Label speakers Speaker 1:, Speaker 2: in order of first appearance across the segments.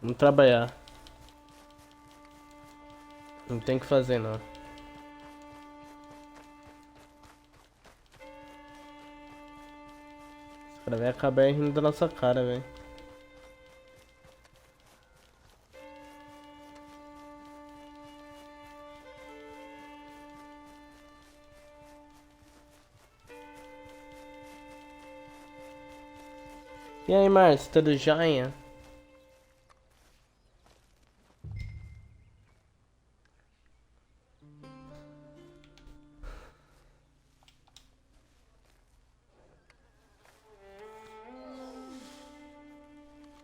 Speaker 1: Vamos trabalhar. Não tem o que fazer, não. Esse cara vai acabar rindo da nossa cara, velho. E aí, Márcio, tudo jóia?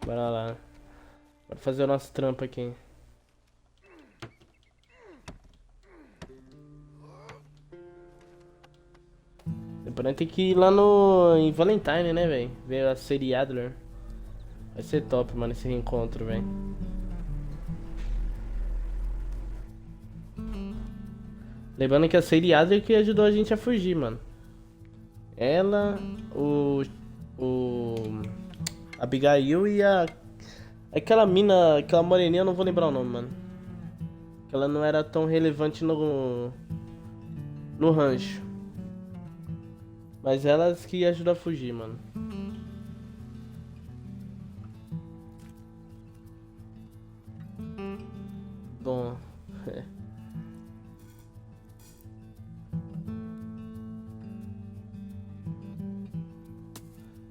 Speaker 1: Bora lá. Bora fazer o nosso trampo aqui. Depois nós tem que ir lá em Valentine, né, velho? Ver a Sadie Adler. Vai ser top, mano, esse reencontro, velho. Lembrando que a Sadie Adler que ajudou a gente a fugir, mano. Ela, o Abigail e aquela mina, aquela moreninha, eu não vou lembrar o nome, mano. Que ela não era tão relevante no rancho. Mas elas que ajudam a fugir, mano. Bom,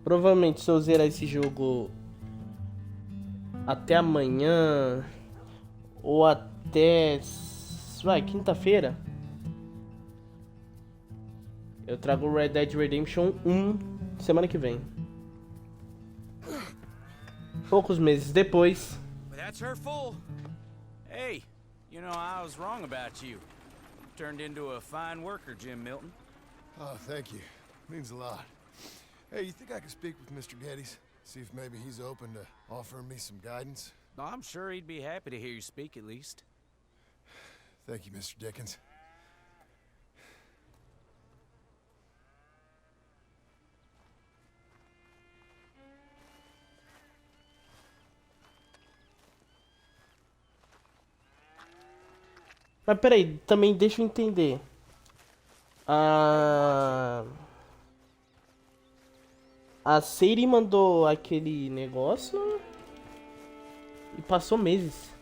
Speaker 1: provavelmente se eu zerar esse jogo até amanhã ou até, vai, quinta-feira, eu trago o Red Dead Redemption 1 semana que vem. Poucos meses depois.
Speaker 2: That's her full. Hey, you know, I was wrong about you. Turned into a fine worker, Jim Milton.
Speaker 3: Oh, thank you. Means a lot. Hey, you think I could speak with Mr. Geddes? See if maybe he's open to offering me some guidance?
Speaker 2: I'm sure he'd be happy to hear you speak at least.
Speaker 3: Thank you, Mr. Dickens.
Speaker 1: Mas peraí, também deixa eu entender. A Sadie mandou aquele negócio e passou meses.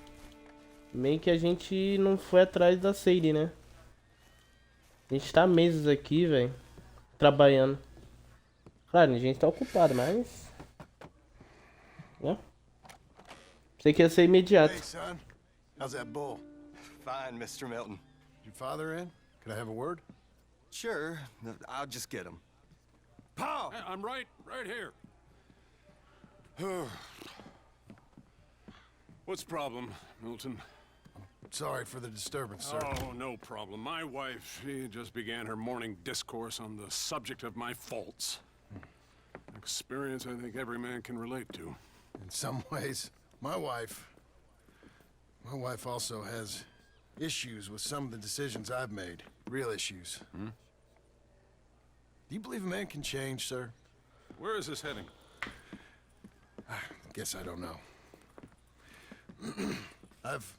Speaker 1: Meio que a gente não foi atrás da Sadie, né? A gente tá meses aqui, velho, trabalhando. Claro, a gente tá ocupado, mas... né? Sei que ia ser imediato.
Speaker 3: Hey, son. How's that bull?
Speaker 4: Fine, Mr. Milton.
Speaker 3: Your father in? Can I have a word?
Speaker 4: Sure, I'll just get him.
Speaker 3: Paul!
Speaker 5: I'm right here. What's the problem, Milton?
Speaker 3: Sorry for the disturbance, sir.
Speaker 5: Oh, no problem. My wife, she just began her morning discourse on the subject of my faults. Experience I think every man can relate to.
Speaker 3: In some ways, my wife also has issues with some of the decisions I've made. Real issues.
Speaker 5: Hmm?
Speaker 3: Do you believe a man can change, sir?
Speaker 5: Where is this heading?
Speaker 3: Guess I don't know. I've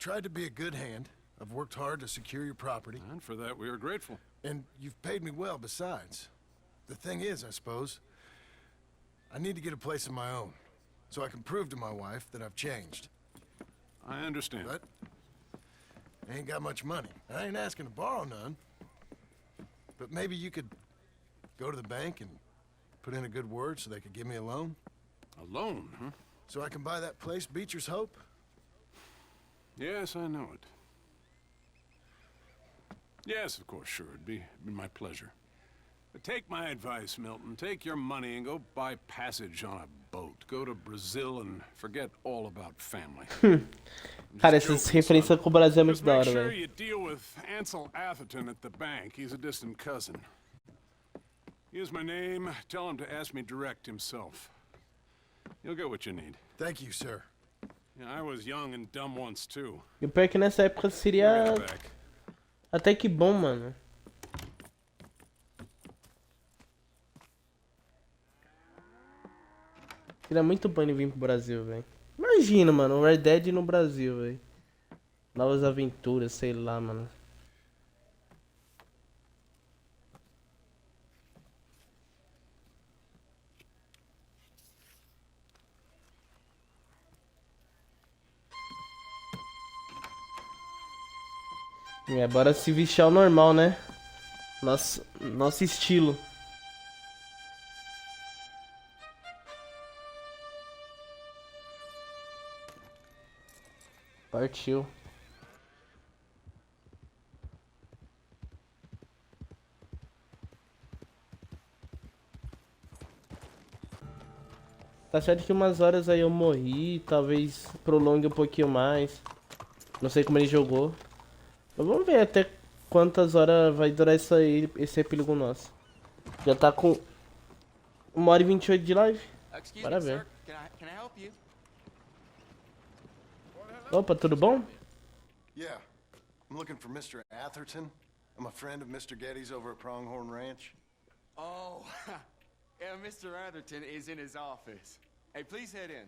Speaker 3: tried to be a good hand. I've worked hard to secure your property.
Speaker 5: And for that, we are grateful.
Speaker 3: And you've paid me well besides. The thing is, I suppose, I need to get a place of my own, so I can prove to my wife that I've changed.
Speaker 5: I understand.
Speaker 3: But I ain't got much money. I ain't asking to borrow none. But maybe you could go to the bank and put in a good word so they could give me a loan?
Speaker 5: A loan, huh?
Speaker 3: So I can buy that place, Beecher's Hope?
Speaker 5: Yes, I know it. Yes, of course, sure. It'd be my pleasure. But take my advice, Milton. Take your money and go buy passage on a boat. Go to Brazil and forget all about family.
Speaker 1: Cara, essas referências com o Brasil é muito
Speaker 5: Just
Speaker 1: da
Speaker 5: make
Speaker 1: hora,
Speaker 5: sure
Speaker 1: velho.
Speaker 5: you deal with Ansel Atherton at the bank. He's a distant cousin. Use my name. Tell him to ask me direct himself. You'll get what you need.
Speaker 3: Thank you, sir.
Speaker 5: Yeah, I was young and dumb once too.
Speaker 1: E o pior é que nessa época seria
Speaker 5: Bring it back.
Speaker 1: até que bom, mano. Seria muito bom ele vir pro Brasil, velho. Imagina, mano, o Red Dead no Brasil, velho. Novas aventuras, sei lá, mano. É, bora se vestir ao normal, né? Nosso estilo. Partiu. Tá certo que umas horas aí eu morri, talvez prolongue um pouquinho mais. Não sei como ele jogou. Mas vamos ver até quantas horas vai durar esse epílogo nosso. Já tá com 1h28 de live. Bora ver.
Speaker 4: Can I help you?
Speaker 1: Opa, tudo bom?
Speaker 3: Yeah. I'm looking for Mr. Atherton. I'm a friend of Mr. Getty's over at Pronghorn Ranch.
Speaker 4: Oh, yeah, Mr. Atherton is in his office. Hey, please head in.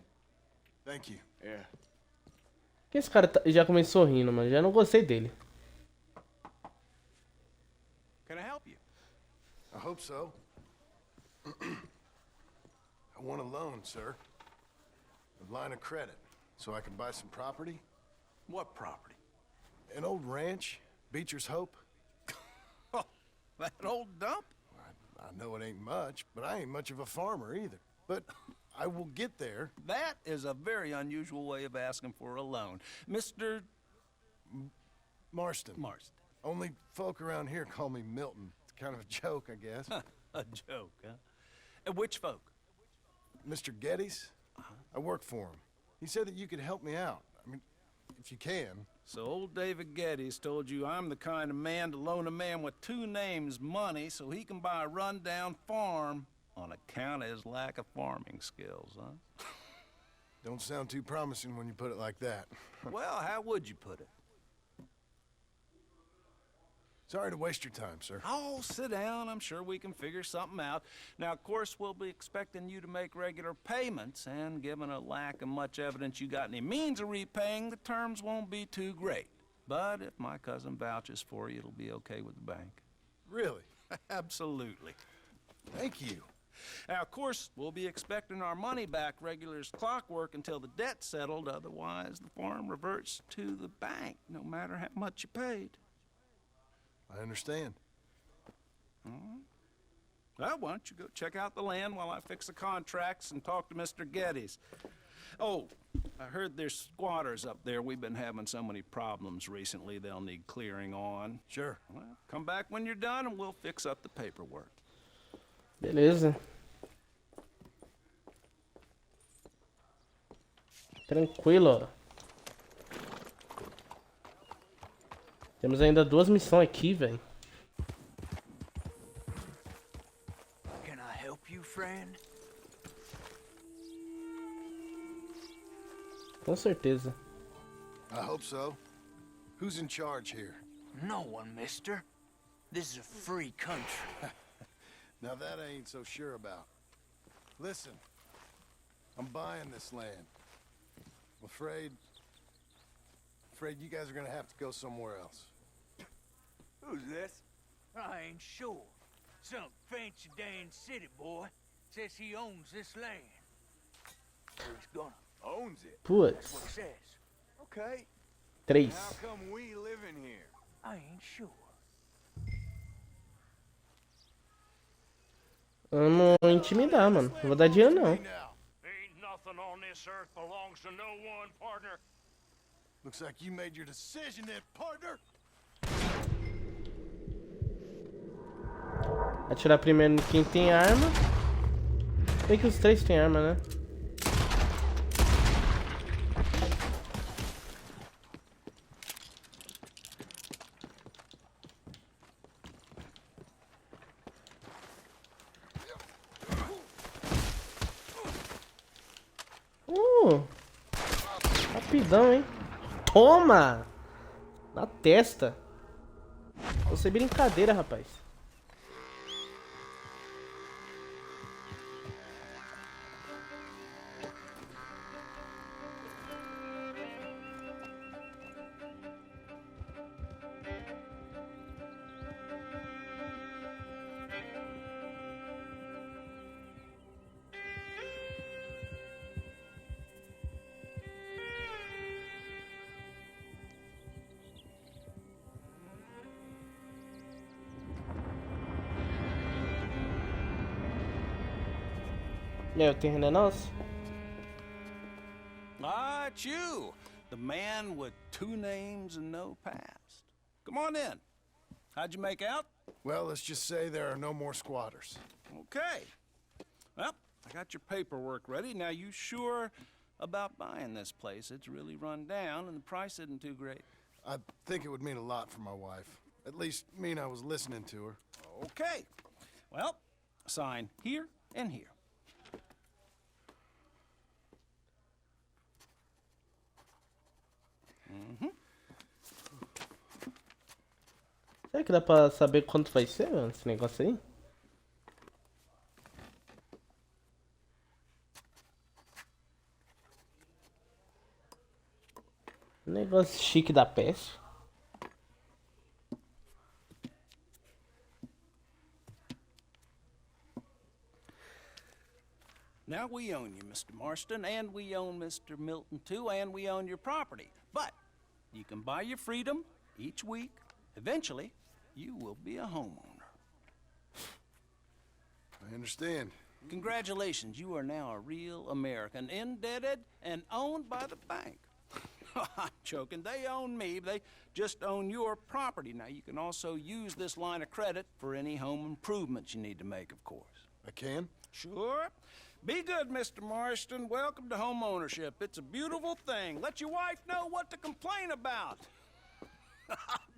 Speaker 3: Thank you.
Speaker 4: Yeah.
Speaker 1: Que esse cara já começou rindo, mano. Já não gostei dele.
Speaker 4: Can I help you?
Speaker 3: I hope so. I want a loan, sir. A line of credit, so I can buy some property.
Speaker 2: What property?
Speaker 3: An old ranch, Beecher's Hope.
Speaker 2: That old dump?
Speaker 3: I know it ain't much, but I ain't much of a farmer either. But I will get there.
Speaker 2: That is a very unusual way of asking for a loan. Mr.
Speaker 3: Marston.
Speaker 2: Marston.
Speaker 3: Only folk around here call me Milton. It's kind of a joke, I guess.
Speaker 2: A joke, huh? And which folk?
Speaker 3: Mr. Getty's? I work for him. He said that you could help me out. I mean, if you can.
Speaker 2: So old David Geddes told you I'm the kind of man to loan a man with two names money so he can buy a rundown farm on account of his lack of farming skills, huh?
Speaker 3: Don't sound too promising when you put it like that.
Speaker 2: Well, how would you put it?
Speaker 3: Sorry to waste your time, sir.
Speaker 2: Oh, sit down. I'm sure we can figure something out. Now, of course, we'll be expecting you to make regular payments, and given a lack of much evidence you got any means of repaying, the terms won't be too great. But if my cousin vouches for you, it'll be okay with the bank.
Speaker 3: Really?
Speaker 2: Absolutely.
Speaker 3: Thank you.
Speaker 2: Now, of course, we'll be expecting our money back regular as clockwork until the debt's settled. Otherwise, the farm reverts to the bank, no matter how much you paid.
Speaker 3: I understand.
Speaker 2: Well, why don't you go check out the land while I fix the contracts and talk to Mr. Geddes. Oh, I heard there's squatters up there. We've been having so many problems recently, they'll need clearing on.
Speaker 3: Sure.
Speaker 2: Well, come back when you're done and we'll fix up the paperwork.
Speaker 1: Beleza. Tranquilo. Temos ainda 2 missões aqui, velho.
Speaker 2: Can I help you, friend?
Speaker 1: Com certeza.
Speaker 3: I hope so. Who's in charge here?
Speaker 6: No one, mister. This is a free country.
Speaker 3: Now that I ain't so sure about. Listen, I'm buying this land. I'm afraid you guys are gonna have to go somewhere else.
Speaker 4: Who's this?
Speaker 6: I ain't sure. Some fancy Dan city boy says he owns this land. Or he's gonna.
Speaker 4: Owns it.
Speaker 1: Putz.
Speaker 6: What he says.
Speaker 4: Okay.
Speaker 1: 3.
Speaker 4: How come we live in here?
Speaker 6: I ain't sure.
Speaker 1: Vamos intimidar, mano. Não vou dar dinheiro, não.
Speaker 3: Hey now.
Speaker 6: Ain't nothing on this earth belongs to no one, partner.
Speaker 3: Looks like you made your decision then, partner.
Speaker 1: Atirar primeiro em quem tem arma. Bem que os 3 têm arma, né? Rapidão, hein? Toma! Na testa. Você brincadeira, rapaz. É, o terreno é nosso?
Speaker 2: Ah, it's you, the man with 2 names and no past. Come on in. How'd you make out?
Speaker 3: Well, let's just say there are no more squatters.
Speaker 2: Okay. Well, I got your paperwork ready. Now, you sure about buying this place? It's really run down, and the price isn't too great.
Speaker 3: I think it would mean a lot for my wife. At least mean I was listening to her.
Speaker 2: Okay. Well, sign here and here.
Speaker 1: Será que dá pra saber quanto vai ser, mano, esse negócio aí? Negócio chique da peste.
Speaker 2: Now, we own you, Mr. Marston, and we own Mr. Milton, too, and we own your property. But you can buy your freedom each week. Eventually, you will be a homeowner.
Speaker 3: I understand.
Speaker 2: Congratulations, you are now a real American, indebted and owned by the bank. I'm joking. They own me. They just own your property. Now, you can also use this line of credit for any home improvements you need to make, of course.
Speaker 3: I can?
Speaker 2: Sure. Be good, Mr. Marston. Welcome to home ownership. It's a beautiful thing. Let your wife know what to complain about.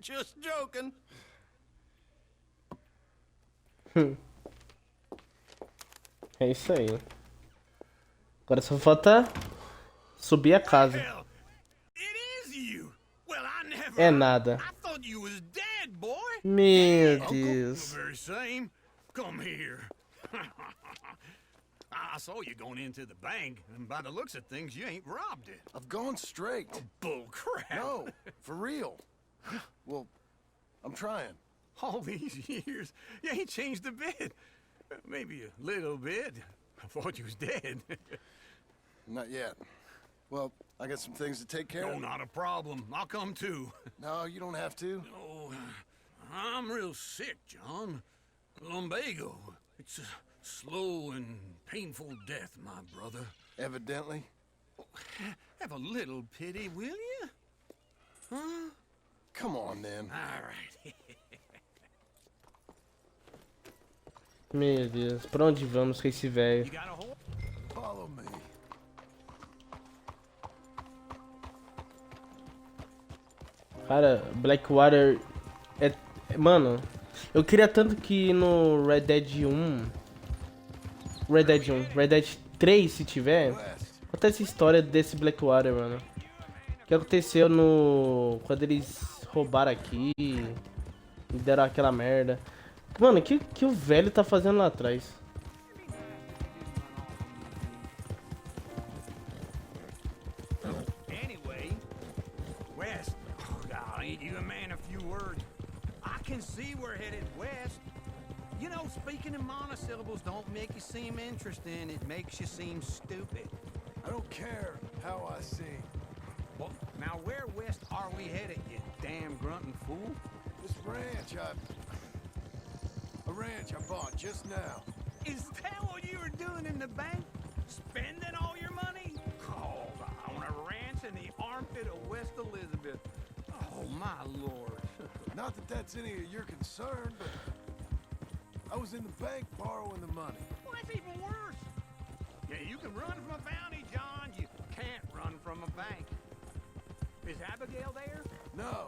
Speaker 2: Just joking.
Speaker 1: É isso aí. Agora só falta subir a casa.
Speaker 6: Hell, it is you. Well, I never.
Speaker 1: É nada.
Speaker 6: I thought you was dead, boy.
Speaker 1: Meu
Speaker 6: Uncle,
Speaker 1: Deus.
Speaker 6: the very same. Come here. I saw you going into the bank, and by the looks of things, you ain't robbed it.
Speaker 3: I've gone straight.
Speaker 6: Bull crap.
Speaker 3: No, for real. Well, I'm trying.
Speaker 6: All these years, you ain't changed a bit. Maybe a little bit. I thought you was dead.
Speaker 3: Not yet. Well, I got some things to take care
Speaker 6: No,
Speaker 3: of.
Speaker 6: not a problem. I'll come too.
Speaker 3: No, you don't have to.
Speaker 6: Oh, I'm real sick, John. Lumbago. It's a slow and painful death, my brother.
Speaker 3: Evidently.
Speaker 6: Have a little pity, will you? Huh?
Speaker 3: Come on, then.
Speaker 6: All right.
Speaker 1: Meu Deus. Pra onde vamos com esse velho?
Speaker 6: You got a hole?
Speaker 3: Follow me.
Speaker 1: Cara, Blackwater é... Mano, eu queria tanto que no Red Dead 1... Red Dead 3, se tiver... Conta essa história desse Blackwater, mano. O que aconteceu no... Quando eles roubaram aqui... E deram aquela merda. Mano, o que o velho tá fazendo lá atrás?
Speaker 6: Anyway, west. Oh, God, ain't you a man of few words? I can see we're headed west. You know, speaking in monosyllables don't make you seem interesting. It makes you seem stupid.
Speaker 3: I don't care how I sing.
Speaker 6: Well, now where west are we headed, you damn grunting fool?
Speaker 3: This ranch a ranch I bought just now.
Speaker 6: Is that what you were doing in the bank? Spending all your money? Oh, on a ranch in the armpit of West Elizabeth. Oh, my lord.
Speaker 3: Not that that's any of your concern, but I was in the bank borrowing the money.
Speaker 6: Well, that's even worse. Yeah, you can run from a bounty, John. You can't run from a bank. Is Abigail there?
Speaker 3: No,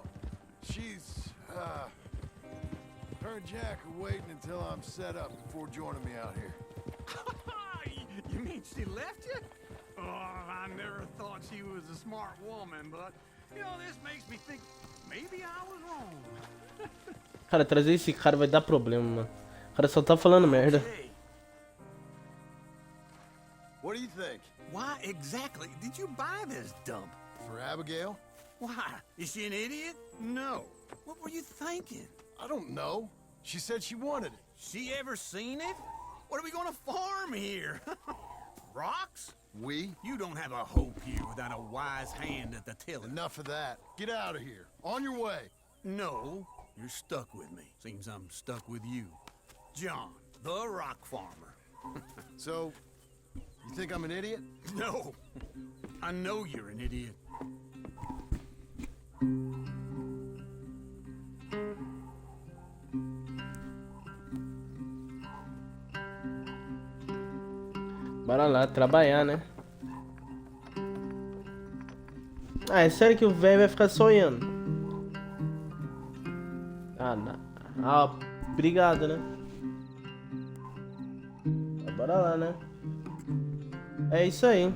Speaker 3: she's, her and Jack are waiting until I'm set up before joining me out here.
Speaker 6: You mean she left you? Oh, I never thought she was a smart woman, but, you know, this makes me think maybe I was wrong.
Speaker 1: Cara, trazer esse cara vai dar problema, mano. O cara só tá falando merda.
Speaker 6: Hey,
Speaker 3: What do you think?
Speaker 6: why exactly did you buy this dump?
Speaker 3: For Abigail?
Speaker 6: Why? Is she an idiot? No. What were you thinking?
Speaker 3: I don't know. She said she wanted it.
Speaker 6: She ever seen it? What are we gonna farm here? Rocks?
Speaker 3: We?
Speaker 6: You don't have a hope here without a wise hand at the tiller.
Speaker 3: Enough of that. Get out of here. On your way.
Speaker 6: No, you're stuck with me. Seems I'm stuck with you. John, the rock farmer.
Speaker 3: So, You think I'm an idiot?
Speaker 6: No. I know you're an idiot.
Speaker 1: Bora lá, trabalhar, né? Ah, é sério que o velho vai ficar sonhando? Ah, não. Ah, obrigado, né? Bora lá, né? É isso aí.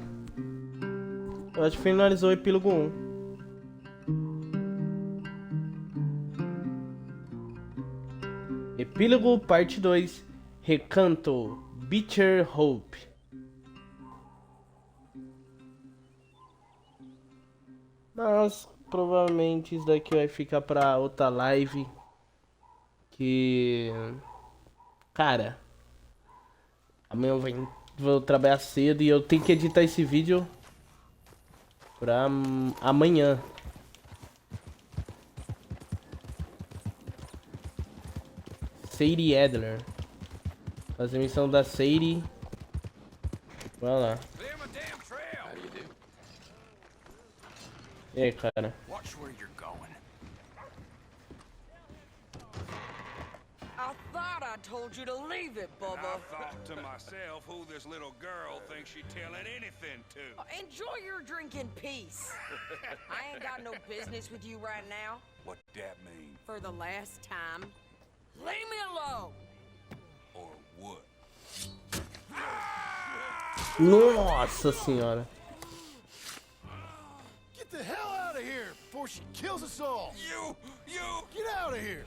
Speaker 1: Eu acho que finalizou o epílogo 1. Epílogo parte 2. Recanto. Bitter Hope. Mas provavelmente isso daqui vai ficar pra outra live. Que... Cara, amanhã eu vou trabalhar cedo e eu tenho que editar esse vídeo pra amanhã. Sadie Adler. Fazer a missão da Sadie. Vai lá.
Speaker 2: Clear my damn trail.
Speaker 4: How do you do?
Speaker 1: E aí, cara?
Speaker 2: Watch where you're going.
Speaker 7: I thought I told you to leave it,
Speaker 2: I
Speaker 7: Bubba.
Speaker 2: thought to myself who this little girl thinks she's telling anything to.
Speaker 7: Enjoy your drink in peace. I ain't got no business with you right now.
Speaker 2: What that mean?
Speaker 7: For the last time, leave me alone.
Speaker 2: Or what?
Speaker 1: Nossa senhora.
Speaker 3: Get the hell out of here before she kills us all!
Speaker 2: You!
Speaker 3: Get out of here!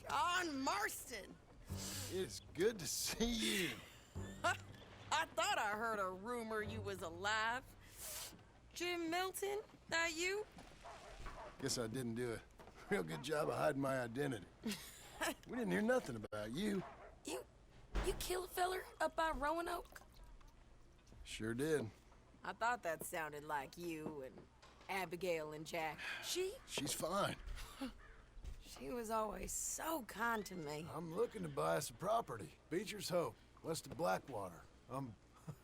Speaker 7: John Marston.
Speaker 3: It's good to see you.
Speaker 7: I thought I heard a rumor you was alive. Jim Milton, that you?
Speaker 3: Guess I didn't do a real good job of hiding my identity. We didn't hear nothing about you.
Speaker 7: You kill a feller up by Roanoke?
Speaker 3: Sure did.
Speaker 7: I thought that sounded like you and Abigail and Jack.
Speaker 3: She's fine.
Speaker 7: She was always so kind to me.
Speaker 3: I'm looking to buy us a property. Beecher's Hope, west of Blackwater. I'm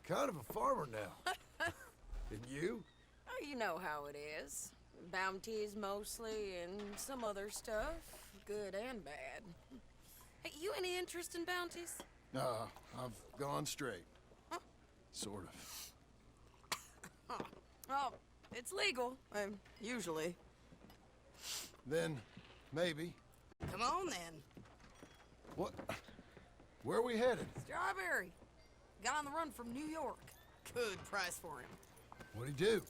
Speaker 3: kind of a farmer now. And you?
Speaker 7: Oh, you know how it is. Bounties mostly, and some other stuff, good and bad. Hey, you any interest in bounties?
Speaker 3: I've gone straight.
Speaker 7: Huh?
Speaker 3: Sort of.
Speaker 7: Well, it's legal, usually.
Speaker 3: Then, maybe.
Speaker 7: Come on, then.
Speaker 3: What? Where are we headed?
Speaker 7: Strawberry. Got on the run from New York. Good price for him.
Speaker 3: What'd he do?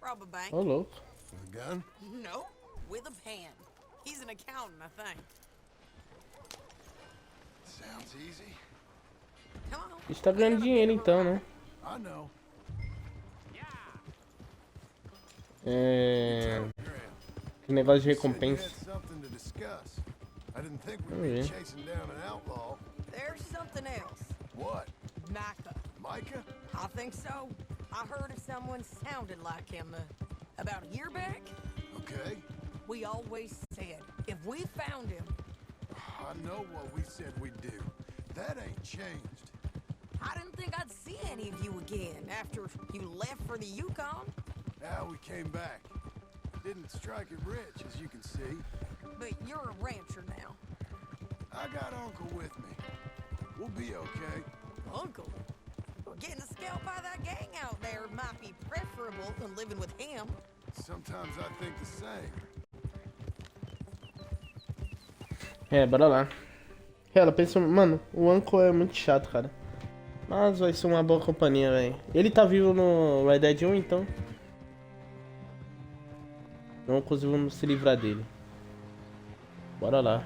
Speaker 7: Rob a bank.
Speaker 1: Ô, louco.
Speaker 3: With a gun?
Speaker 7: No, with a pen. He's an accountant, I think.
Speaker 3: Sounds easy.
Speaker 7: Come on.
Speaker 1: A gente tá ganhando dinheiro então, né?
Speaker 3: I know.
Speaker 1: É...
Speaker 3: Graham.
Speaker 1: Que negócio de
Speaker 3: Said you
Speaker 1: recompensa.
Speaker 3: had something to discuss. I didn't think we'd
Speaker 1: Oh,
Speaker 3: be
Speaker 1: yeah.
Speaker 3: chasing down an outlaw.
Speaker 7: There's something else.
Speaker 3: What?
Speaker 7: Micah.
Speaker 3: Micah?
Speaker 7: I think so. I heard of someone sounded like him about a year back.
Speaker 3: Okay.
Speaker 7: We always said if we found him,
Speaker 3: I know what we said we'd do. That ain't changed.
Speaker 7: I didn't think I'd see any of you again after you left for the Yukon.
Speaker 3: Now we came back. Didn't strike it rich, as you can see.
Speaker 7: But you're a rancher now.
Speaker 3: I got Uncle with me. We'll be okay.
Speaker 7: Uncle? Well, getting a scalp by that gang out there might be preferable than living with him.
Speaker 3: Sometimes I think the same.
Speaker 1: É, bora lá. Ela pensa, mano, o Uncle é muito chato, cara. Mas vai ser uma boa companhia, velho. Ele tá vivo no Red Dead 1, então. Não conseguimos se livrar dele. Bora lá.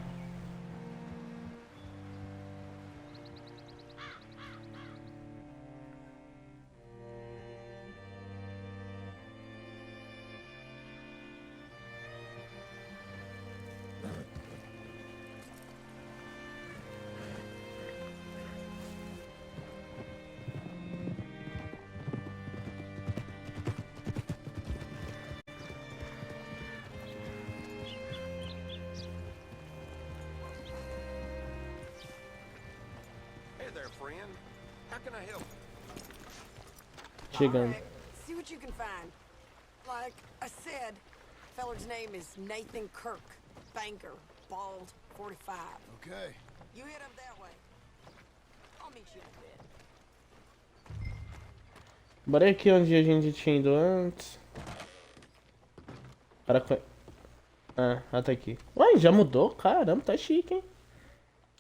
Speaker 8: there, friend. How can I help?
Speaker 1: Chegando.
Speaker 7: Alright, see what you can find. Like I said, feller's name is Nathan Kirk. Banker, bald, 45.
Speaker 3: Okay.
Speaker 7: You head up that way. I'll meet you in a bit.
Speaker 1: Bora aqui onde a gente tinha ido antes. Para... Ah, tá aqui. Uai, já mudou? Caramba, tá chique, hein?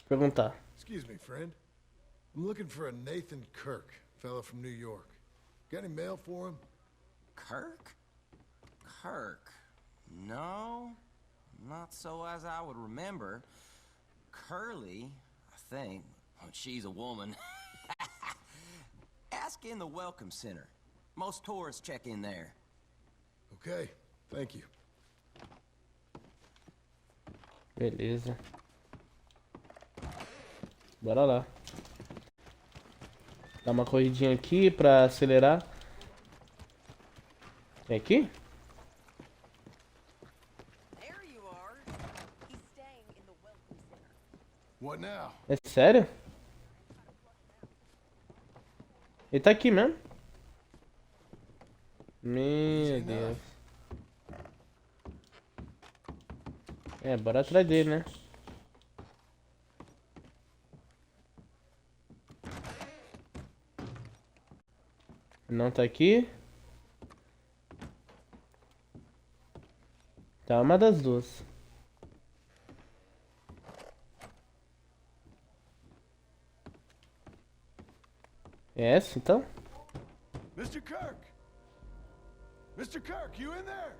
Speaker 1: Perguntar.
Speaker 3: Excuse me, friend. I'm looking for a Nathan Kirk, fellow from New York. Got any mail for him?
Speaker 9: Kirk? Kirk? No, not so as I would remember. Curly, I think. Well, she's a woman. Ask in the Welcome Center. Most tourists check in there.
Speaker 3: Okay, thank you.
Speaker 1: Beleza. Bora lá. Dá uma corridinha aqui pra acelerar. É aqui?
Speaker 7: There you are. He's staying in the Welcome Center.
Speaker 3: What now?
Speaker 1: É sério? Ele tá aqui mesmo? Meu Deus. É, bora atrás dele, né? Não tá aqui. Tá uma das duas. É essa, então?
Speaker 3: Mr. Kirk! Mr. Kirk, you in there?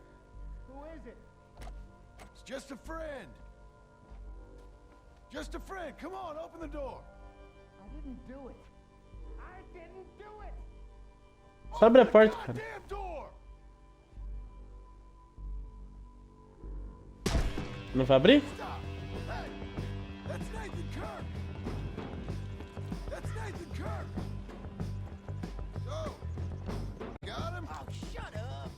Speaker 6: Who is it?
Speaker 3: It's just a friend. Just a friend. Come on, open the door.
Speaker 6: I didn't do it. I didn't do it.
Speaker 1: Só abre a
Speaker 3: Open
Speaker 1: porta,
Speaker 3: the
Speaker 1: cara.
Speaker 3: goddamn door!
Speaker 1: Não vai abrir?
Speaker 3: Stop! Hey! That's Nathan Kirk! That's Nathan Kirk! So, got him?
Speaker 7: Oh, shut up.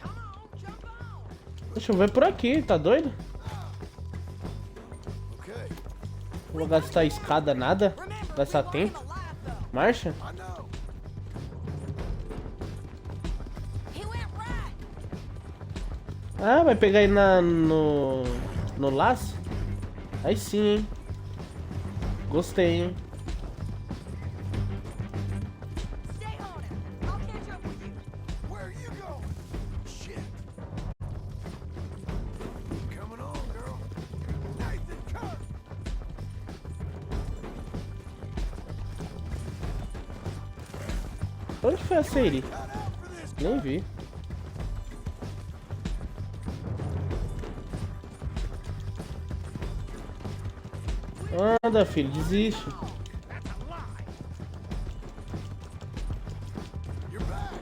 Speaker 7: Come on, jump on.
Speaker 1: Deixa eu ver por aqui, tá doido?
Speaker 3: Okay,
Speaker 1: Não vou gastar a escada nada.
Speaker 7: Remember,
Speaker 1: Gastar
Speaker 7: we want
Speaker 1: tempo.
Speaker 7: him alive, though.
Speaker 1: Marcha?
Speaker 3: I know.
Speaker 7: He went right.
Speaker 1: Ah, vai pegar ele no laço? Aí sim, hein? Gostei, hein?
Speaker 7: Stay on him. I'll catch up with you.
Speaker 3: Where are you going? Shit. Coming on, girl. Nathan Kirk!
Speaker 1: Onde foi a Sadie?
Speaker 3: Cut out for this.
Speaker 1: Nem vi. Anda, filho, desiste.
Speaker 6: That's a lie.
Speaker 3: You're back.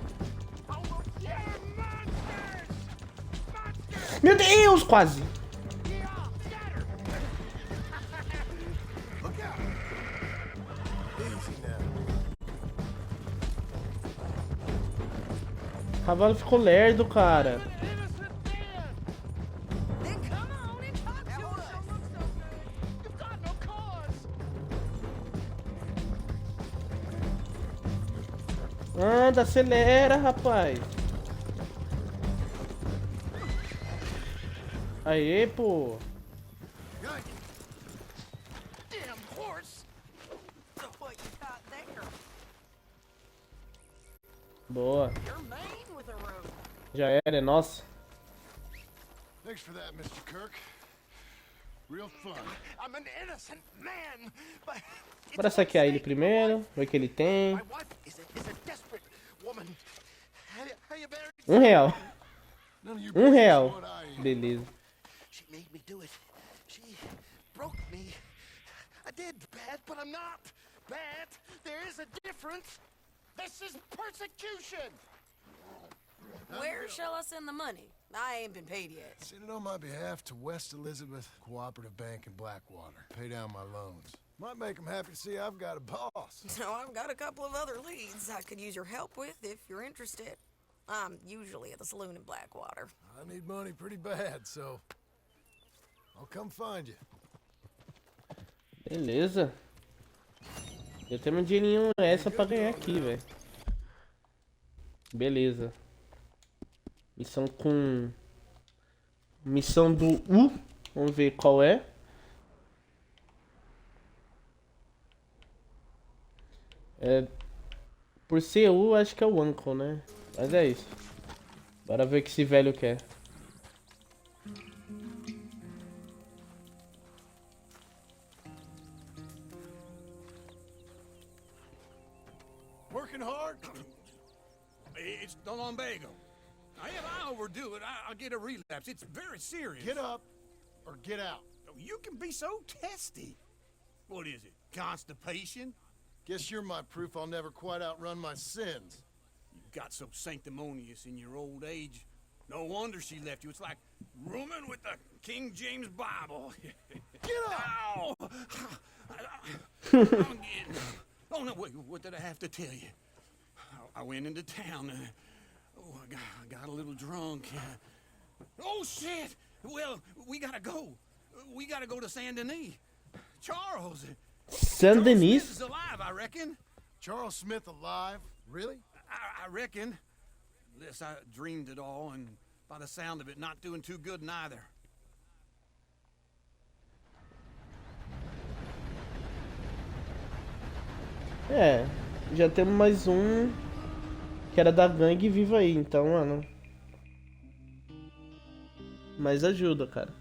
Speaker 6: Yeah, monsters! Monsters!
Speaker 1: Meu Deus, quase.
Speaker 6: Yeah, scatter!
Speaker 3: Look out. Easy now.
Speaker 1: O cavalo ficou lerdo, cara.
Speaker 6: Innocent man!
Speaker 7: Then come on and talk to us.
Speaker 6: You've got no cause!
Speaker 1: Anda, acelera, rapaz. Aê, pô.
Speaker 3: Got you.
Speaker 7: Damn horse. What you got there?
Speaker 1: Boa.
Speaker 7: You're Maine with a rope.
Speaker 1: Já era, é nosso.
Speaker 3: Thanks for that, Mr. Kirk. Real fun.
Speaker 6: I'm an innocent man, but
Speaker 1: Bora saquear ele primeiro. Ver o que ele tem.
Speaker 6: my wife is a desperate woman. How you better?
Speaker 1: R$1.
Speaker 3: None of your
Speaker 1: R$1.
Speaker 3: business what I am.
Speaker 1: Beleza.
Speaker 6: She made me do it. She broke me. I did bad, but I'm not bad. There is a difference. This is persecution.
Speaker 7: Where shall I send the money? I ain't been paid yet.
Speaker 3: Send it on my behalf to West Elizabeth Cooperative Bank in Blackwater. Pay down my loans. Might make them happy to see I've got a boss.
Speaker 7: So I've got a couple of other leads I could use your help with if you're interested. I'm usually at the saloon in Blackwater.
Speaker 3: I need money pretty bad, so I'll come find you.
Speaker 1: Beleza. Eu tenho um dinheirinho essa pra ganhar aqui, velho. Beleza. Missão com... Missão do U. Vamos ver qual é. Por ser U, acho que é o Uncle, né? Mas é isso. Bora ver o que esse velho quer.
Speaker 6: Working hard? It's the lumbago. If I overdo it, I'll get a relapse. It's very serious.
Speaker 3: Get up or get out.
Speaker 6: You can be so testy. What is it? Constipation?
Speaker 3: Guess you're my proof I'll never quite outrun my sins.
Speaker 6: You got so sanctimonious in your old age. No wonder she left you. It's like rooming with the King James Bible.
Speaker 3: Get up!
Speaker 6: Ow! I'm getting... Oh, no, wait, what did I have to tell you? I went into town. I got a little drunk. Oh, shit! Well, we gotta go. We gotta go to Saint Denis. Charles.
Speaker 1: Saint Denis?
Speaker 6: Smith is alive, I reckon.
Speaker 3: Charles Smith alive? Really?
Speaker 6: I reckon. Unless I dreamed it all, and by the sound of it, not doing too good neither.
Speaker 1: É, já temos mais um que era da gangue vivo aí, então, mano. Mais ajuda, cara.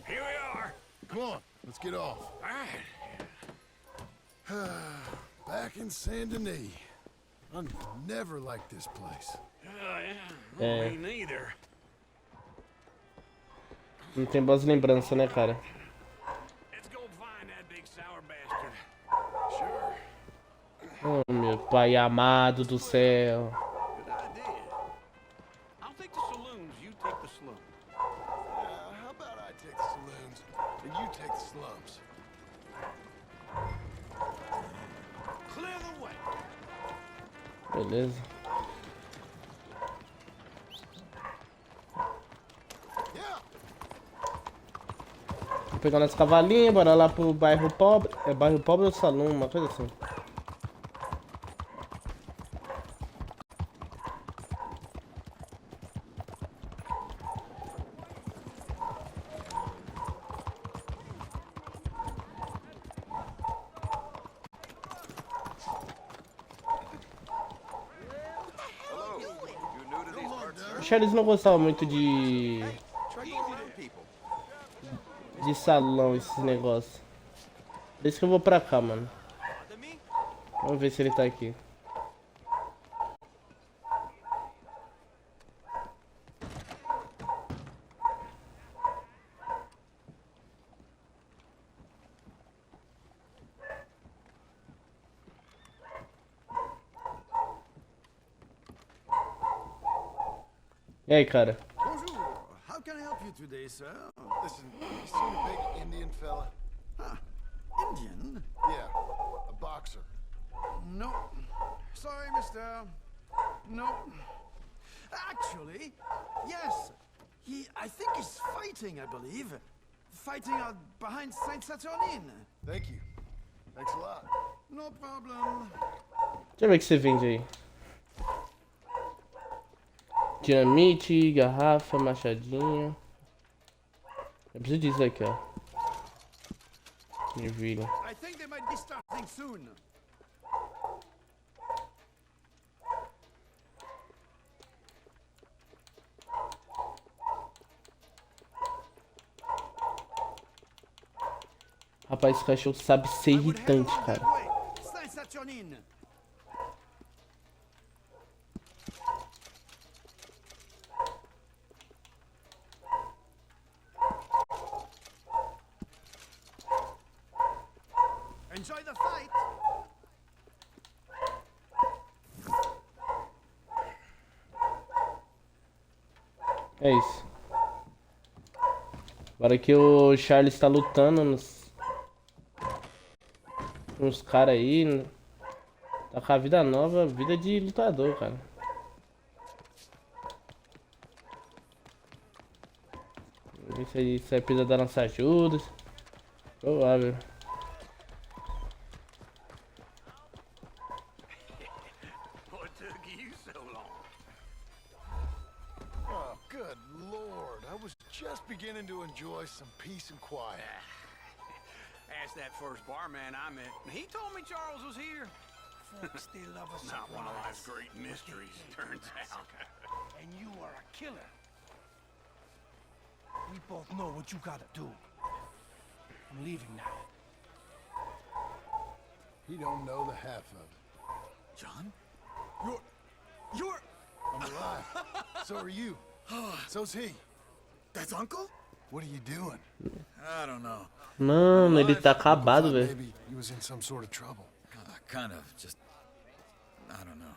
Speaker 6: Here we are.
Speaker 3: Come on, let's get off.
Speaker 6: All right.
Speaker 3: Back in Saint Denis. I never liked this place.
Speaker 6: Yeah. Me neither.
Speaker 1: Não tem boas lembranças, né, cara?
Speaker 6: Let's go find that big sour bastard.
Speaker 3: Sure.
Speaker 1: Oh, meu pai amado do céu.
Speaker 6: Good idea. I'll take the saloons, you take the slums.
Speaker 3: How about I take the saloons and you take the slums?
Speaker 6: Clear the way.
Speaker 1: Beleza.
Speaker 3: Yeah.
Speaker 1: Vou pegar nosso cavalinho, bora lá pro bairro pobre. É bairro pobre ou salão, uma coisa assim. O Charles não gostava muito de salão, esses negócios. Por isso que eu vou pra cá, mano. Vamos ver se ele tá aqui. E aí, cara?
Speaker 6: Bonjour. How can I help you today, sir?
Speaker 3: Listen, you seen a big Indian fella?
Speaker 6: Indian?
Speaker 3: Yeah, a boxer.
Speaker 6: No. Sorry, mister. No. Actually, yes. I think he's fighting, I believe. Fighting out behind Saint Saturnin.
Speaker 3: Thank you. Thanks a lot.
Speaker 6: No problem.
Speaker 1: Deixa eu ver o que você vende aí. Dinamite, garrafa, machadinho. Eu preciso disso aqui, ó. Ervilha.
Speaker 6: I think they might be starting soon.
Speaker 1: Rapaz, esse cachorro sabe ser irritante, cara.
Speaker 6: Saint Saturnin. Enjoy the fight.
Speaker 1: É isso. Agora que o Charles tá lutando nos caras aí. Tá com a vida nova, vida de lutador, cara. Vamos ver se aí precisa dar nossa ajuda. Provável.
Speaker 6: What took you so long?
Speaker 3: Oh, good Lord. I was just beginning to enjoy some peace and quiet.
Speaker 6: Asked that first barman I met, and he told me Charles was here.
Speaker 8: Folks, they love us.
Speaker 6: Not one of life's great mysteries, turns out.
Speaker 8: And you are a killer. We both know what you gotta do. I'm leaving now.
Speaker 3: He don't know the half of it.
Speaker 4: John? You're...
Speaker 3: I'm alive. So are you. So's he.
Speaker 4: That's Uncle?
Speaker 3: What are you doing?
Speaker 4: I don't know.
Speaker 1: Mano, ele tá acabado, velho.
Speaker 3: Maybe he was in some sort of trouble.
Speaker 4: Kind of, just... I don't know.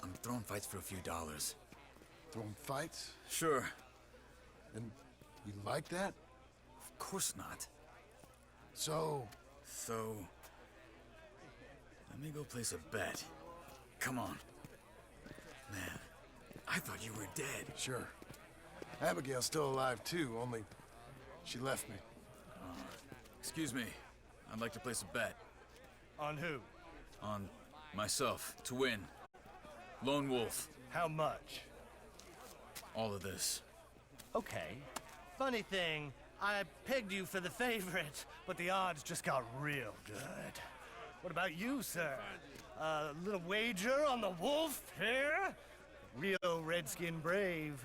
Speaker 4: I'm throwing fights for a few dollars.
Speaker 3: Throwing fights?
Speaker 4: Sure.
Speaker 3: And you like that?
Speaker 4: Of course not.
Speaker 3: So...
Speaker 4: So... Let me go place a bet. Come on. Man, I thought you were dead.
Speaker 3: Sure. Abigail's still alive too, only she left me.
Speaker 4: Excuse me. I'd like to place a bet.
Speaker 8: On who?
Speaker 4: On myself, to win. Lone Wolf.
Speaker 8: How much?
Speaker 4: All of this.
Speaker 8: Okay. Funny thing, I pegged you for the favorite, but the odds just got real good. What about you, sir? A little wager on the wolf here? Real redskin brave.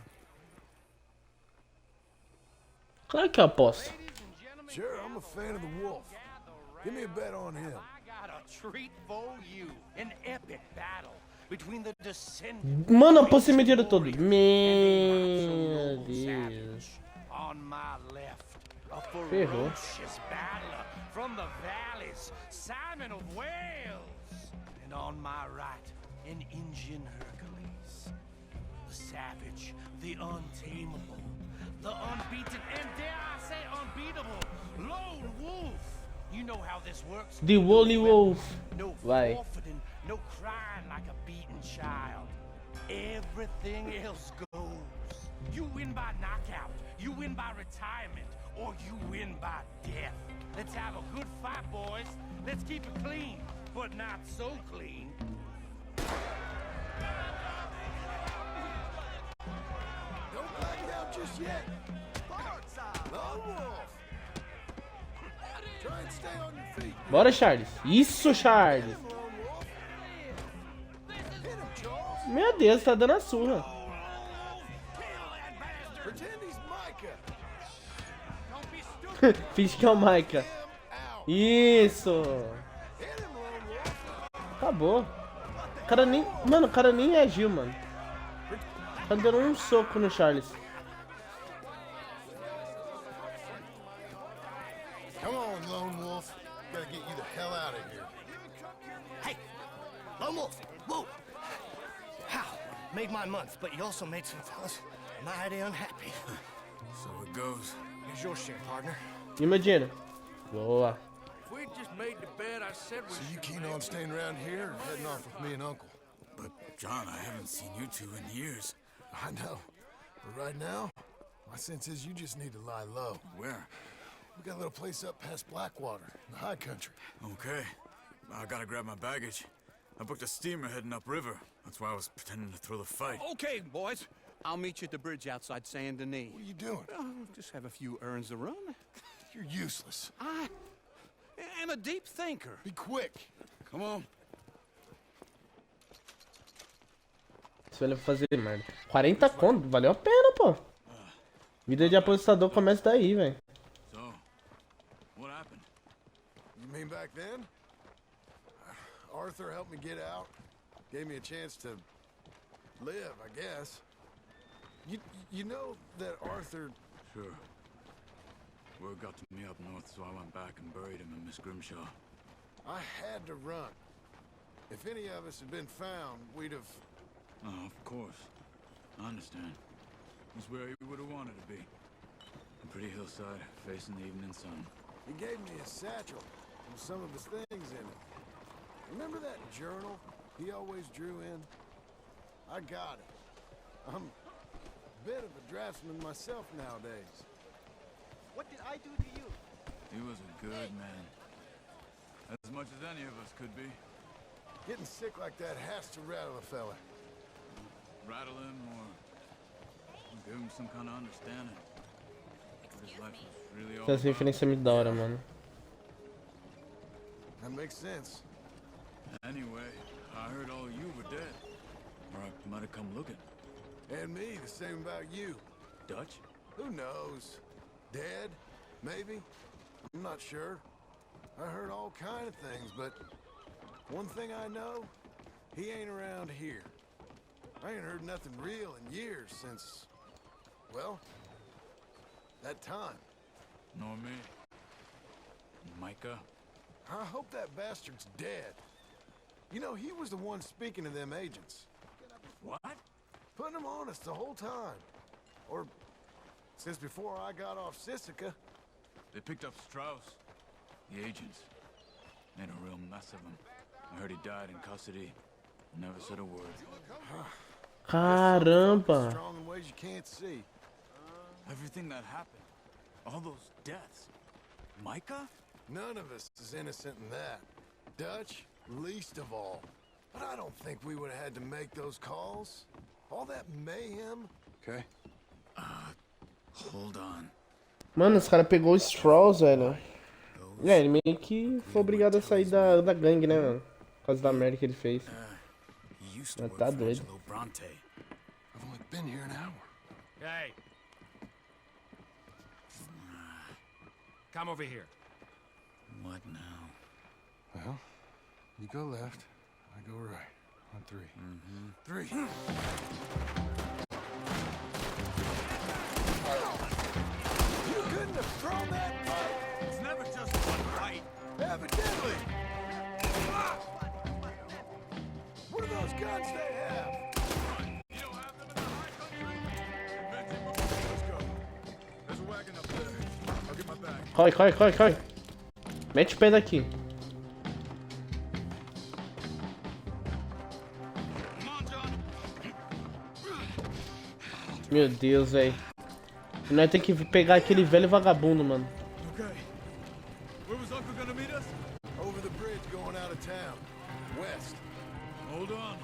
Speaker 1: Claro que eu aposto.
Speaker 3: Sure, I'm a fan of the wolf. Give me a bet on him.
Speaker 8: I got a treat for you. An epic battle between the descendants.
Speaker 1: Mano, apostei meu dinheiro todo. Meu Deus.
Speaker 8: On my left, a
Speaker 1: Ferrou.
Speaker 8: ferocious battler from the valleys, Simon of Wales. And on my right, an Indian Hercules. The savage, the untamable, the unbeaten, and dare I say unbeatable, Lone Wolf. You know how this works.
Speaker 1: The Woolly Wolf.
Speaker 8: No
Speaker 1: Vai.
Speaker 8: forfeiting, no crying like a beaten child. Everything else goes. You win by knockout, you win by retirement, or you win by death. Let's have a good fight, boys. Let's keep it clean, but not so clean.
Speaker 3: Don't back out just yet. Lone Wolf. Try and stay on your feet.
Speaker 1: Bora, Charles. Isso, Charles.
Speaker 3: Lone Wolf. Hit him, Charles.
Speaker 1: Meu Deus, tá dando a surra.
Speaker 3: Pretend he's Micah.
Speaker 1: Finge que é o Micah.
Speaker 3: Him out.
Speaker 1: Isso.
Speaker 3: Hit him, Lone Wolf.
Speaker 1: Acabou. O cara nem... Mano, o cara nem reagiu, mano. Tá dando um soco no Charles.
Speaker 3: Come on, Lone Wolf. Gotta get you the hell out of here.
Speaker 8: Hey, Lone Wolf, whoa! How? Made my month, but you also made some fellas mighty unhappy.
Speaker 4: So it goes.
Speaker 8: Here's your share, partner.
Speaker 1: E meu dinheiro? Boa.
Speaker 6: If we just made the bet I said we
Speaker 3: So you keen on staying around here or heading off with me and Uncle?
Speaker 4: But, John, I haven't seen you two in years.
Speaker 3: I know. But right now, my sense is you just need to lie low.
Speaker 4: Where?
Speaker 3: We got a little place up past Blackwater, in the high country.
Speaker 4: Okay. I gotta grab my baggage. I booked a steamer heading upriver. That's why I was pretending to throw the fight.
Speaker 6: Okay, boys. I'll meet you at the bridge outside Saint Denis.
Speaker 3: What are you doing?
Speaker 6: Oh, just have a few errands to run.
Speaker 3: You're useless.
Speaker 6: I am a deep thinker.
Speaker 3: Be quick.
Speaker 4: Come on.
Speaker 1: Isso vai fazer merda. 40 conto, valeu a pena, pô. Vida de apostador começa daí, velho.
Speaker 4: So, what happened?
Speaker 3: You mean back then? Arthur helped me get out. Gave me a chance to live, I guess. You know that Arthur...
Speaker 4: Sure. Word got to me up north, so I went back and buried him in Miss Grimshaw.
Speaker 3: I had to run. If any of us had been found, we'd have...
Speaker 4: Oh, of course. I understand. It was where he would have wanted to be. A pretty hillside, facing the evening sun.
Speaker 3: He gave me a satchel with some of his things in it. Remember that journal he always drew in? I got it. I'm a bit of a draftsman myself nowadays.
Speaker 10: What did I do to you?
Speaker 4: He was a good man. As much as any of us could be.
Speaker 3: Getting sick like that has to rattle a fella.
Speaker 4: Rattle him or give him some kind of understanding. What his life was really all
Speaker 1: Essa referência é muito da hora, mano.
Speaker 3: That makes sense.
Speaker 4: Anyway, I heard all you were dead. Or I might have come looking.
Speaker 3: And me, the same about you.
Speaker 4: Dutch?
Speaker 3: Who knows? Dead? Maybe? I'm not sure. I heard all kind of things, but one thing I know, he ain't around here. I ain't heard nothing real in years since, well, that time.
Speaker 4: Nor me. Micah?
Speaker 3: I hope that bastard's dead. You know, he was the one speaking to them agents.
Speaker 4: What?
Speaker 3: Putting them on us the whole time. Or, since before I got off Sisika.
Speaker 4: They picked up Strauss. The agents. Made a real mess of him. I heard he died in custody. Never said a word.
Speaker 1: Caramba!
Speaker 3: Strong in ways you can't see.
Speaker 4: Everything that happened. All those deaths. Micah?
Speaker 3: None of us is innocent in that. Dutch, least of all. But I don't think we would have had to make those calls. All that mayhem.
Speaker 5: Okay.
Speaker 4: Hold on.
Speaker 1: Mano, os caras pegou o Strauss, velho. É, ele meio que foi obrigado a sair da gangue, né, mano? Por causa da merda que ele fez.
Speaker 4: He used to
Speaker 1: Mas
Speaker 4: work
Speaker 1: tá
Speaker 4: for
Speaker 1: doido.
Speaker 4: Angelo Bronte.
Speaker 3: I've only been here an hour.
Speaker 8: Hey. Come over here.
Speaker 4: What now?
Speaker 3: Well, you go left, I go right. On three. Three. You couldn't have thrown that fight!
Speaker 6: It's never just one fight.
Speaker 3: Evidently! What are those guns they have?
Speaker 4: You don't have them in the high country? Inventing moves. Let's go. There's a wagon up there. I'll get my bag.
Speaker 1: Corre, corre, corre, corre. Mete o pé daqui. Meu Deus, velho. Nós temos que pegar aquele velho vagabundo, mano.
Speaker 4: Okay. Where was Uncle gonna meet us?
Speaker 3: Over the bridge going out of town. West.
Speaker 4: Hold on.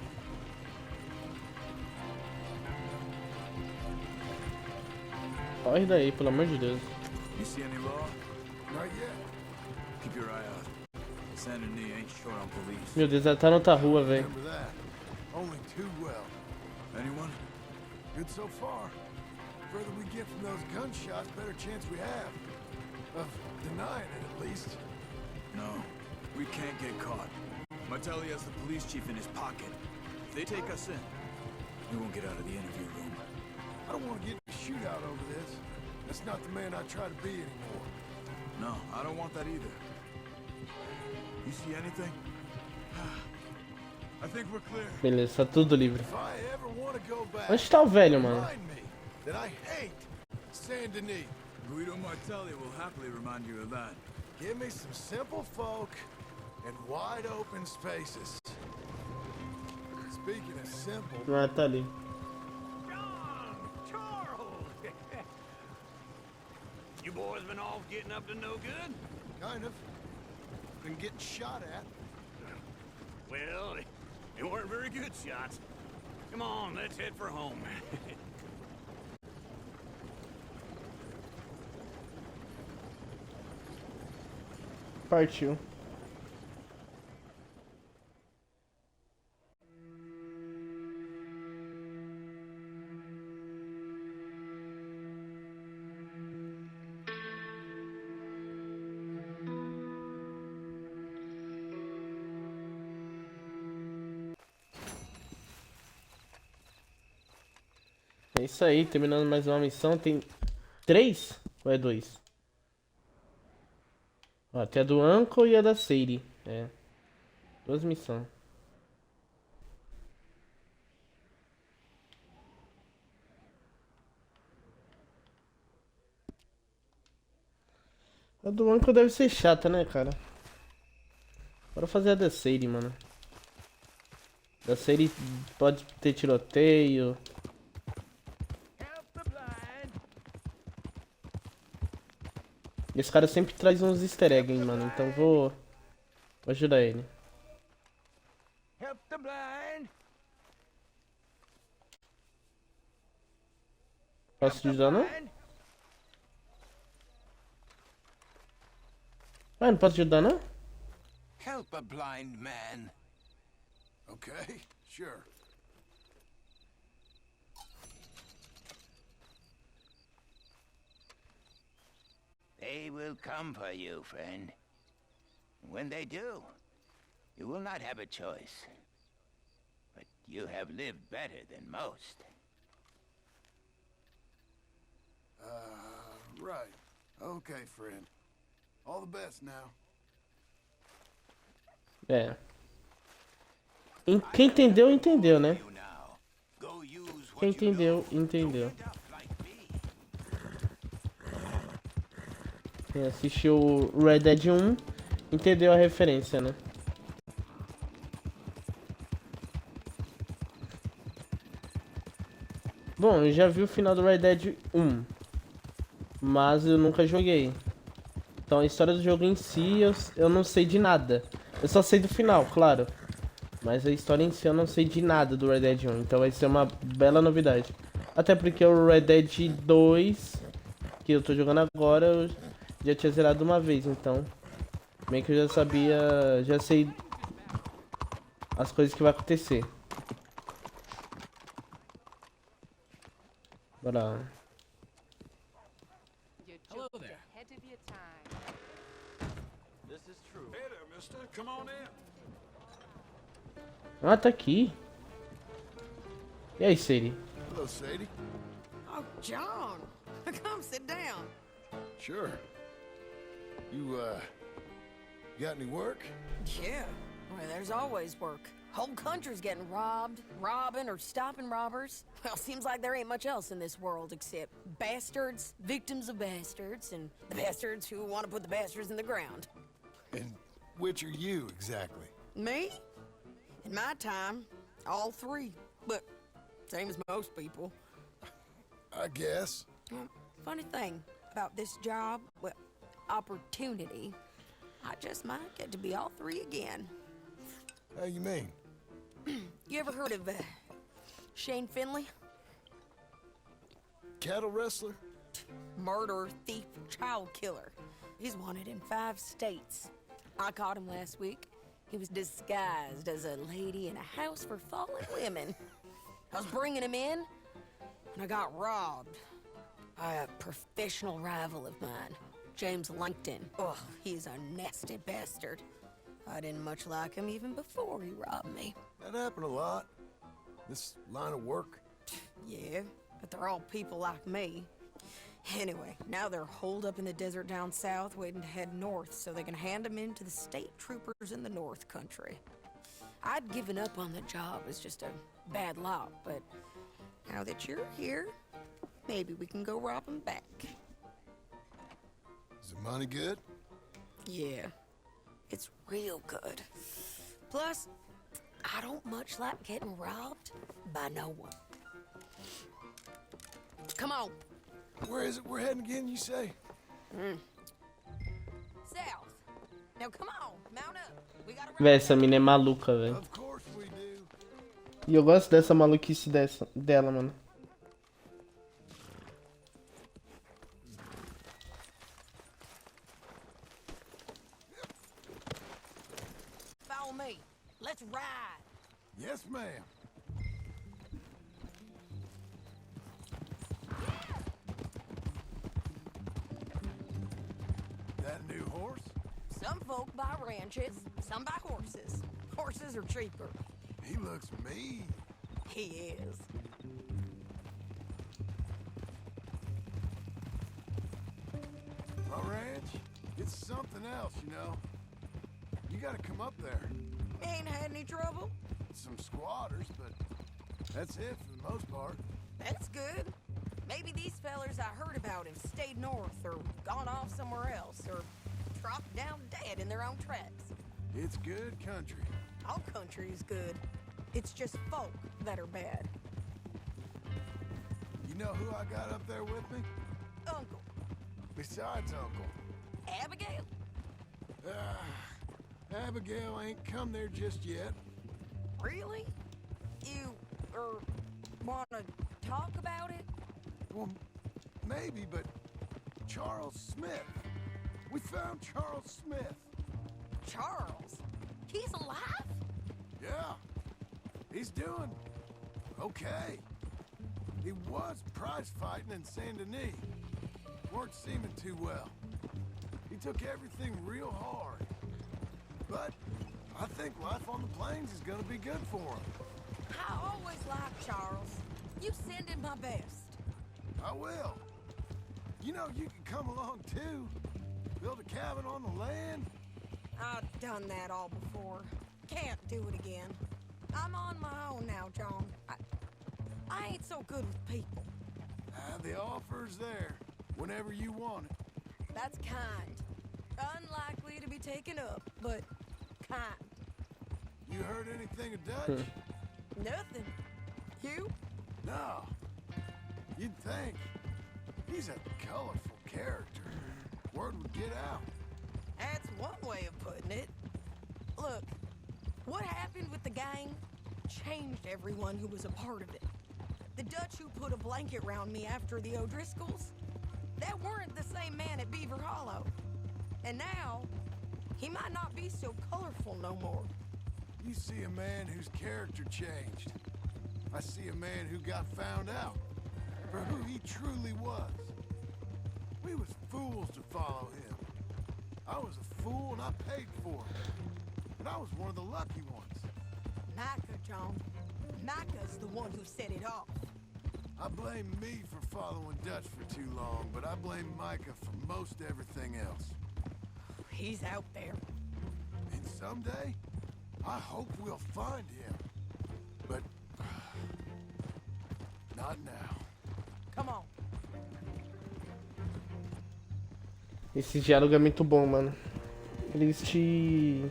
Speaker 1: Corre daí, pelo amor de Deus.
Speaker 4: You see any law?
Speaker 3: Not yet.
Speaker 4: Keep your eye out. Sand and Knee ain't short on police.
Speaker 1: Meu Deus, ela tá na outra rua, velho.
Speaker 3: Remember that. Only too well.
Speaker 4: Anyone?
Speaker 3: Good so far. Further we get from those gunshots, better chance we have. Of denying it, at least.
Speaker 4: No. We can't get caught. Martelli has the police chief in his pocket. If they take us in, we won't get out of the interview room.
Speaker 3: I don't want to get in a shootout over this. That's not the man I try to be anymore.
Speaker 4: No, I don't want that either. You see anything? I think we're clear.
Speaker 1: Beleza, tá tudo livre.
Speaker 3: If I ever want to go back,
Speaker 1: Onde tá o velho, mano?
Speaker 3: remind me that I hate Saint Denis.
Speaker 4: Guido Martelli will happily remind you of that.
Speaker 3: Give me some simple folk and wide open spaces. Speaking of simple,
Speaker 1: Ah, tá ali.
Speaker 6: John! Charles! You boys been off getting up to no good?
Speaker 3: kind of, been getting shot at.
Speaker 6: Well, they weren't very good shots. Come on, let's head for home.
Speaker 1: Partiu. É isso aí, terminando mais uma missão. Tem 3 ou é 2? Ó, tem a do Uncle e a da Sadie. É. 2 missões. A do Uncle deve ser chata, né, cara? Bora fazer a da Sadie, mano. Da Sadie pode ter tiroteio. Esse cara sempre traz uns easter eggs, hein, mano. Então vou ajudar ele.
Speaker 8: Help the blind.
Speaker 1: Posso te ajudar, não? Ah, não posso te ajudar, não?
Speaker 2: Help a blind man.
Speaker 3: Okay, sure.
Speaker 11: They will come for you, friend. When they do, you will not have a choice. But you have lived better than most.
Speaker 3: Right. Okay, friend. All the best now.
Speaker 1: É. Quem entendeu, entendeu, né? Quem entendeu, entendeu. Quem assistiu o Red Dead 1 entendeu a referência, né? Bom, eu já vi o final do Red Dead 1, mas eu nunca joguei. Então a história do jogo em si eu não sei de nada. Eu só sei do final, claro. Mas a história em si eu não sei de nada do Red Dead 1, então vai ser uma bela novidade. Até porque o Red Dead 2, que eu tô jogando agora, eu já tinha zerado uma vez, então meio que eu já sabia, já sei as coisas que vai acontecer. Bora lá.
Speaker 4: Hello there.
Speaker 10: This is true.
Speaker 5: Hey there, mister. Come on in.
Speaker 1: Ah, tá aqui. E aí, Sadie?
Speaker 3: Hello, Sadie.
Speaker 7: Oh, John. Come sit down.
Speaker 3: Sure. You got any work?
Speaker 7: Yeah. Well, there's always work. Whole country's getting robbed, robbing, or stopping robbers. Well, seems like there ain't much else in this world except bastards, victims of bastards, and the bastards who want to put the bastards in the ground.
Speaker 3: And which are you, exactly?
Speaker 7: Me? In my time, all three. But same as most people.
Speaker 3: I guess.
Speaker 7: Funny thing about this job, well, opportunity, I just might get to be all three again.
Speaker 3: How you mean?
Speaker 7: You ever heard of Shane Finley?
Speaker 3: Cattle wrestler?
Speaker 7: Murderer, thief, child killer. He's wanted in 5 states. I caught him last week. He was disguised as a lady in a house for fallen women. I was bringing him in, and I got robbed by a professional rival of mine, James Langton. Oh, he's a nasty bastard. I didn't much like him even before he robbed me.
Speaker 3: That happened a lot. This line of work.
Speaker 7: Yeah, but they're all people like me. Anyway, now they're holed up in the desert down south, waiting to head north so they can hand them in to the state troopers in the north country. I'd given up on the job as just a bad lot, but now that you're here, maybe we can go rob them back.
Speaker 3: Is the money good?
Speaker 7: Yeah, it's real good. Plus, I don't much like getting robbed by no one. Come on.
Speaker 3: Where is it we're heading again, you say?
Speaker 7: South. Now come on, mount up. We gotta
Speaker 1: Véi, essa mina é maluca, velho.
Speaker 3: Of course we do.
Speaker 1: E eu gosto dessa maluquice dela, mano.
Speaker 7: Follow me. Let's ride.
Speaker 3: Yes, ma'am. That a new horse?
Speaker 7: Some folk buy ranches, some buy horses. Horses are cheaper.
Speaker 3: He looks mean.
Speaker 7: He is.
Speaker 3: My ranch? It's something else, you know. You gotta come up there.
Speaker 7: Ain't had any trouble?
Speaker 3: Some squatters, but that's it for the most part.
Speaker 7: That's good. Maybe these fellers I heard about have stayed north or gone off somewhere else or dropped down dead in their own tracks.
Speaker 3: It's good country.
Speaker 7: All country is good. It's just folk that are bad.
Speaker 3: You know who I got up there with me?
Speaker 7: Uncle.
Speaker 3: Besides Uncle.
Speaker 7: Abigail?
Speaker 3: Abigail ain't come there just yet.
Speaker 7: Really? You, wanna talk about it?
Speaker 3: Well, maybe, but Charles Smith. We found Charles Smith.
Speaker 7: Charles? He's alive?
Speaker 3: Yeah. He's doing okay. He was prize fighting in Saint Denis. Weren't seeming too well. He took everything real hard. But I think life on the plains is gonna be good for him.
Speaker 7: I always liked Charles. You send him my best.
Speaker 3: I will. You know, you can come along too. Build a cabin on the land.
Speaker 7: I've done that all before. Can't do it again. I'm on my own now, John. I ain't so good with people.
Speaker 3: The offer's there whenever you want it.
Speaker 7: That's kind. Unlikely to be taken up, but kind.
Speaker 3: You heard anything of Dutch?
Speaker 7: Nothing. You?
Speaker 3: No. You'd think. He's a colorful character. Word would get out.
Speaker 7: That's one way of putting it. Look, what happened with the gang changed everyone who was a part of it. The Dutch who put a blanket round me after the O'Driscolls, that weren't the same man at Beaver Hollow. And now, he might not be so colorful no more.
Speaker 3: You see a man whose character changed. I see a man who got found out for who he truly was. We was fools to follow him. I was a fool and I paid for it. But I was one of the lucky ones.
Speaker 7: Micah, John. Micah's the one who set it off.
Speaker 3: I blame me for following Dutch for too long, but I blame Micah for most everything else.
Speaker 7: He's out there.
Speaker 3: And someday, I hope we'll find him. But not now.
Speaker 7: Come on.
Speaker 1: Esse diálogo é muito bom, mano. Eles te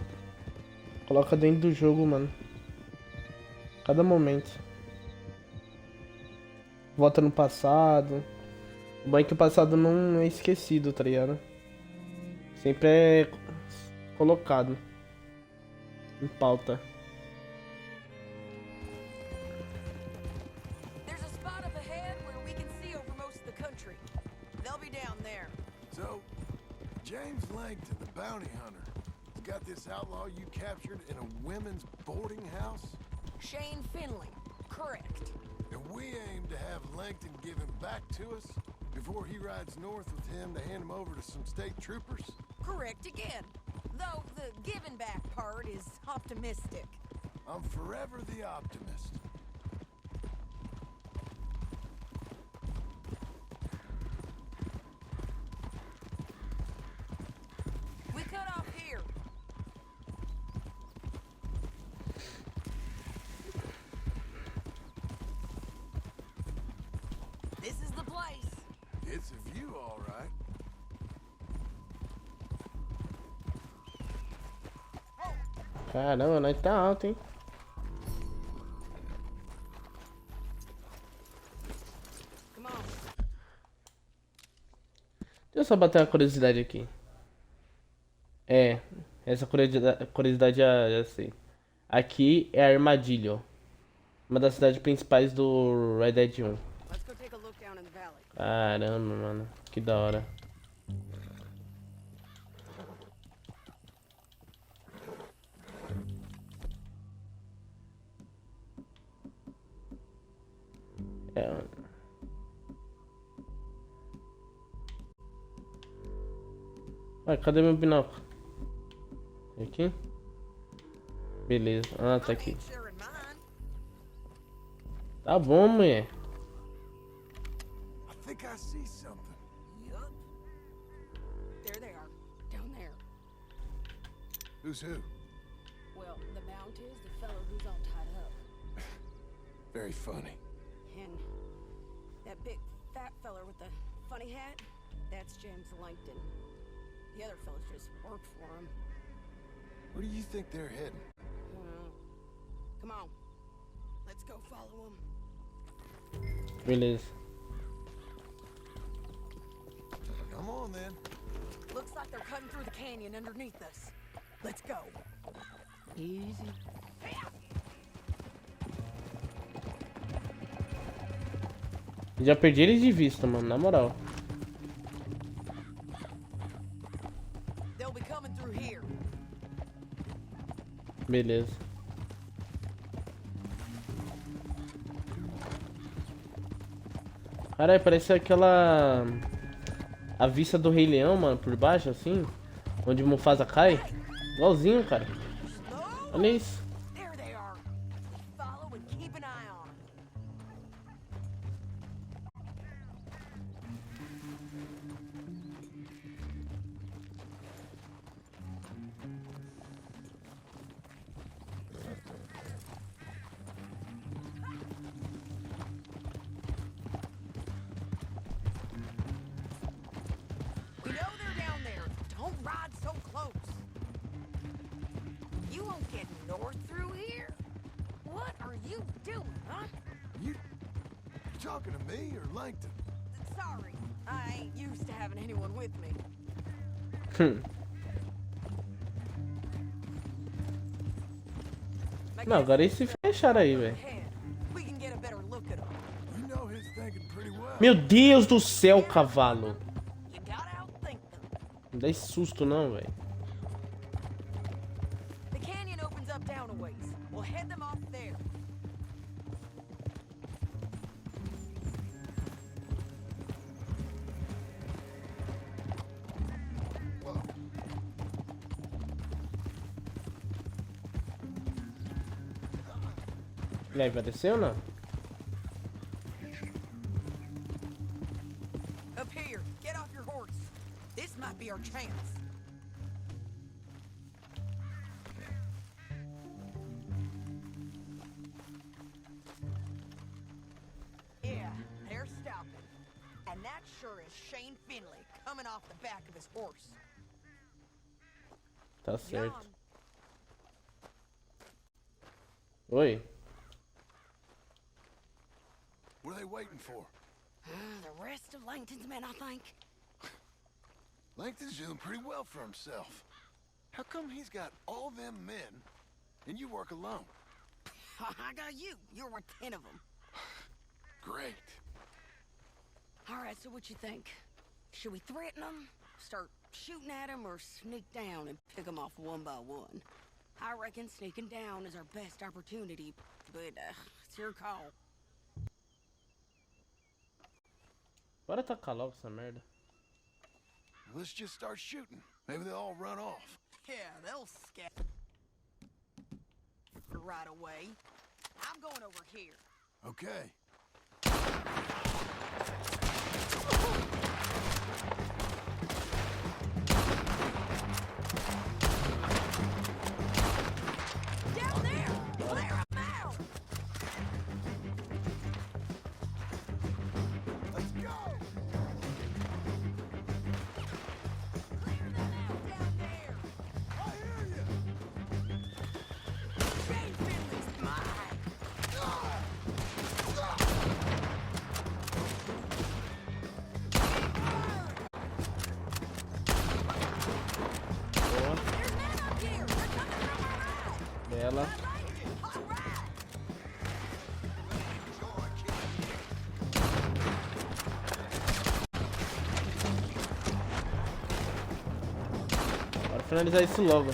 Speaker 1: colocam dentro do jogo, mano. Cada momento. Volta no passado. O bom é que o passado não é esquecido, tá ligado? Sempre é colocado em pauta.
Speaker 7: There's a spot up ahead where we can see over most of the country. They'll be down there.
Speaker 3: So, James Langton, the bounty hunter, has got this outlaw you captured in a women's boarding house?
Speaker 7: Shane Finley. Correct.
Speaker 3: And we aim to have Langton give him back to us before he rides north with him to hand him over to some state troopers?
Speaker 7: Correct again. Though the giving back part is optimistic.
Speaker 3: I'm forever the optimist.
Speaker 7: We cut off here. This is the place.
Speaker 3: It's a view, all right.
Speaker 1: Caramba, nós tá alto, hein?
Speaker 7: Come on.
Speaker 1: Deixa eu só bater uma curiosidade aqui. Essa curiosidade já sei. Aqui é Armadilho, uma das cidades principais do Red Dead 1.
Speaker 7: Let's go take a look down in the valley.
Speaker 1: Caramba, mano, que da hora. Ué, cadê meu binóculo? Aqui? Beleza. Ah, tá aqui. Tá bom, mulher.
Speaker 3: I think I see something.
Speaker 7: Yup. There they are. Down there.
Speaker 3: Who's who?
Speaker 7: Well, the Mount is the fellow who's all tied up.
Speaker 3: Very funny.
Speaker 7: And that big fat feller with the funny hat, that's James Langton. The other fellas just work for him.
Speaker 3: Where do you think they're heading?
Speaker 7: Come on. Let's go follow them.
Speaker 1: Beleza.
Speaker 3: Come on, then.
Speaker 7: Looks like they're cutting through the canyon underneath us. Let's go. Easy.
Speaker 1: Já perdi eles de vista, mano, na moral.
Speaker 7: They'll be coming through here.
Speaker 1: Beleza. Caralho, parece aquela... A vista do Rei Leão, mano, por baixo, assim. Onde o Mufasa cai. Igualzinho, cara. Olha isso.
Speaker 7: There they are. Follow and keep an eye on them. We know they're down there. Don't ride so close. You won't get north through here? What are you doing, huh?
Speaker 3: You talking to me or Langton?
Speaker 7: Sorry, I ain't used to having anyone with me.
Speaker 1: Não, agora eles se fecharam aí, velho.
Speaker 7: We can get a better look at them.
Speaker 3: You know his thinking pretty well.
Speaker 1: Meu Deus do céu, cavalo.
Speaker 7: You gotta outthink them.
Speaker 1: Não dá esse susto não, velho.
Speaker 7: The canyon opens up down a ways. We'll head them off there.
Speaker 1: E aí, vai descer ou não?
Speaker 7: Up here, get off your horse. This might be our chance. Yeah, they're stopping. And that sure is Shane Finley coming off the back of his horse.
Speaker 1: Tá certo.
Speaker 7: John,
Speaker 1: Oi.
Speaker 3: What are they waiting for?
Speaker 7: the rest of Langton's men, I think.
Speaker 3: Langton's doing pretty well for himself. How come he's got all them men and you work alone?
Speaker 7: I got you. You're worth 10 of them.
Speaker 3: Great.
Speaker 7: All right, so what you think? Should we threaten them, start shooting at them, or sneak down and pick them off one by one? I reckon sneaking down is our best opportunity, but it's your call.
Speaker 1: Bora tacar logo essa merda.
Speaker 3: Let's just start shooting. Maybe they'll all run off.
Speaker 7: Yeah, they'll scatter right away. I'm going over here.
Speaker 3: Okay.
Speaker 7: Down there! Clear 'em out!
Speaker 3: Let's go!
Speaker 7: Clear them out down there!
Speaker 3: I hear you!
Speaker 7: Shane Finley's mine!
Speaker 1: Boa.
Speaker 7: There's men up here! They're coming from our right!
Speaker 1: Bela.
Speaker 7: All right!
Speaker 1: Bora finalizar isso logo.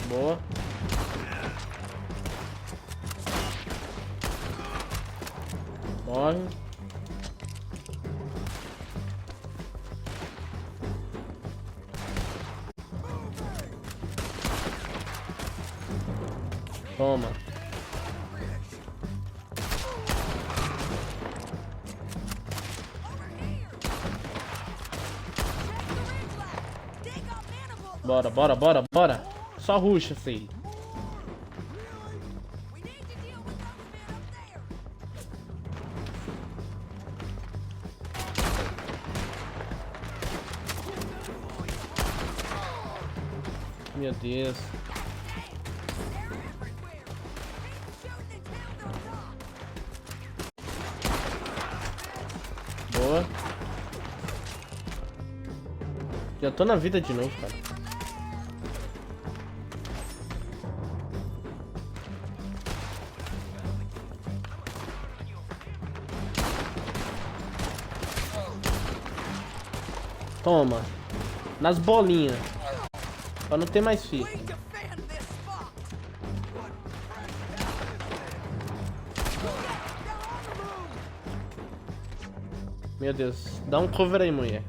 Speaker 1: Boa. Morre. Toma.
Speaker 7: Over here! Check the ridge line! Dig up manifold!
Speaker 1: Bora, bora, bora, bora. Só ruxa, Sadie.
Speaker 7: We need to deal with those men up there!
Speaker 1: Meu Deus. Boa. Já tô na vida de novo, cara. Toma. Nas bolinhas. Pra não ter mais fio. Meu Deus. Dá um cover aí, mulher.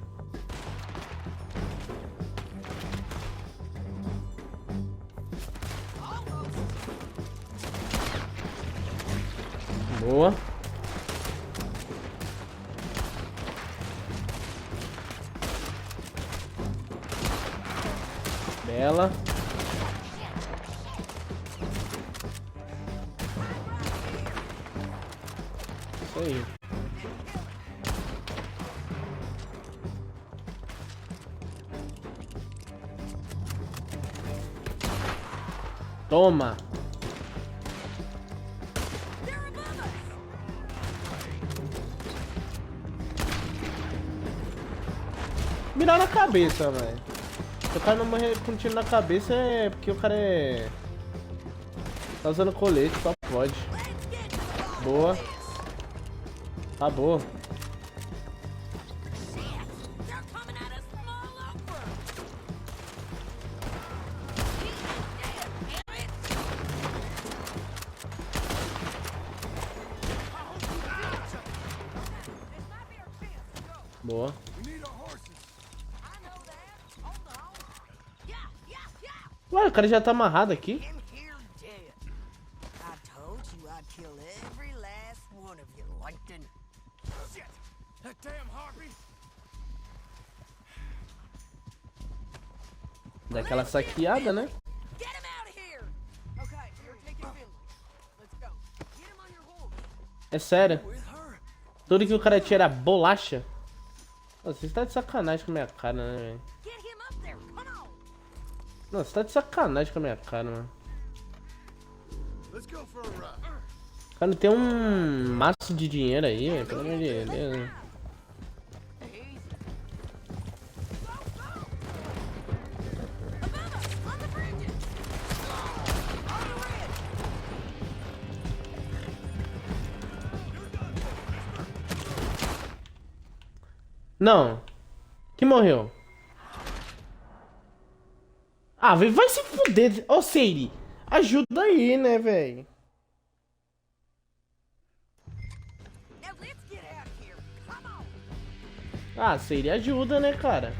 Speaker 1: Boa. Bela. Isso aí. Toma. Mirar na cabeça, velho. Se o cara não morrer com um tiro na cabeça é porque o cara é... tá usando colete, só pode. Boa. Acabou. Boa. Ué, o cara já tá amarrado aqui. Daquela saqueada, né? É sério. Tudo que o cara tinha era bolacha. Nossa, você tá de sacanagem com a minha cara, né, velho? Nossa, você tá de sacanagem com a minha cara, mano. Cara, não tem um maço de dinheiro aí, velho, pelo amor de Deus. Não. Que morreu? Ah, vai se fuder. Ô, Sadie, ajuda aí, né, velho? Ah, Sadie, ajuda, né, cara?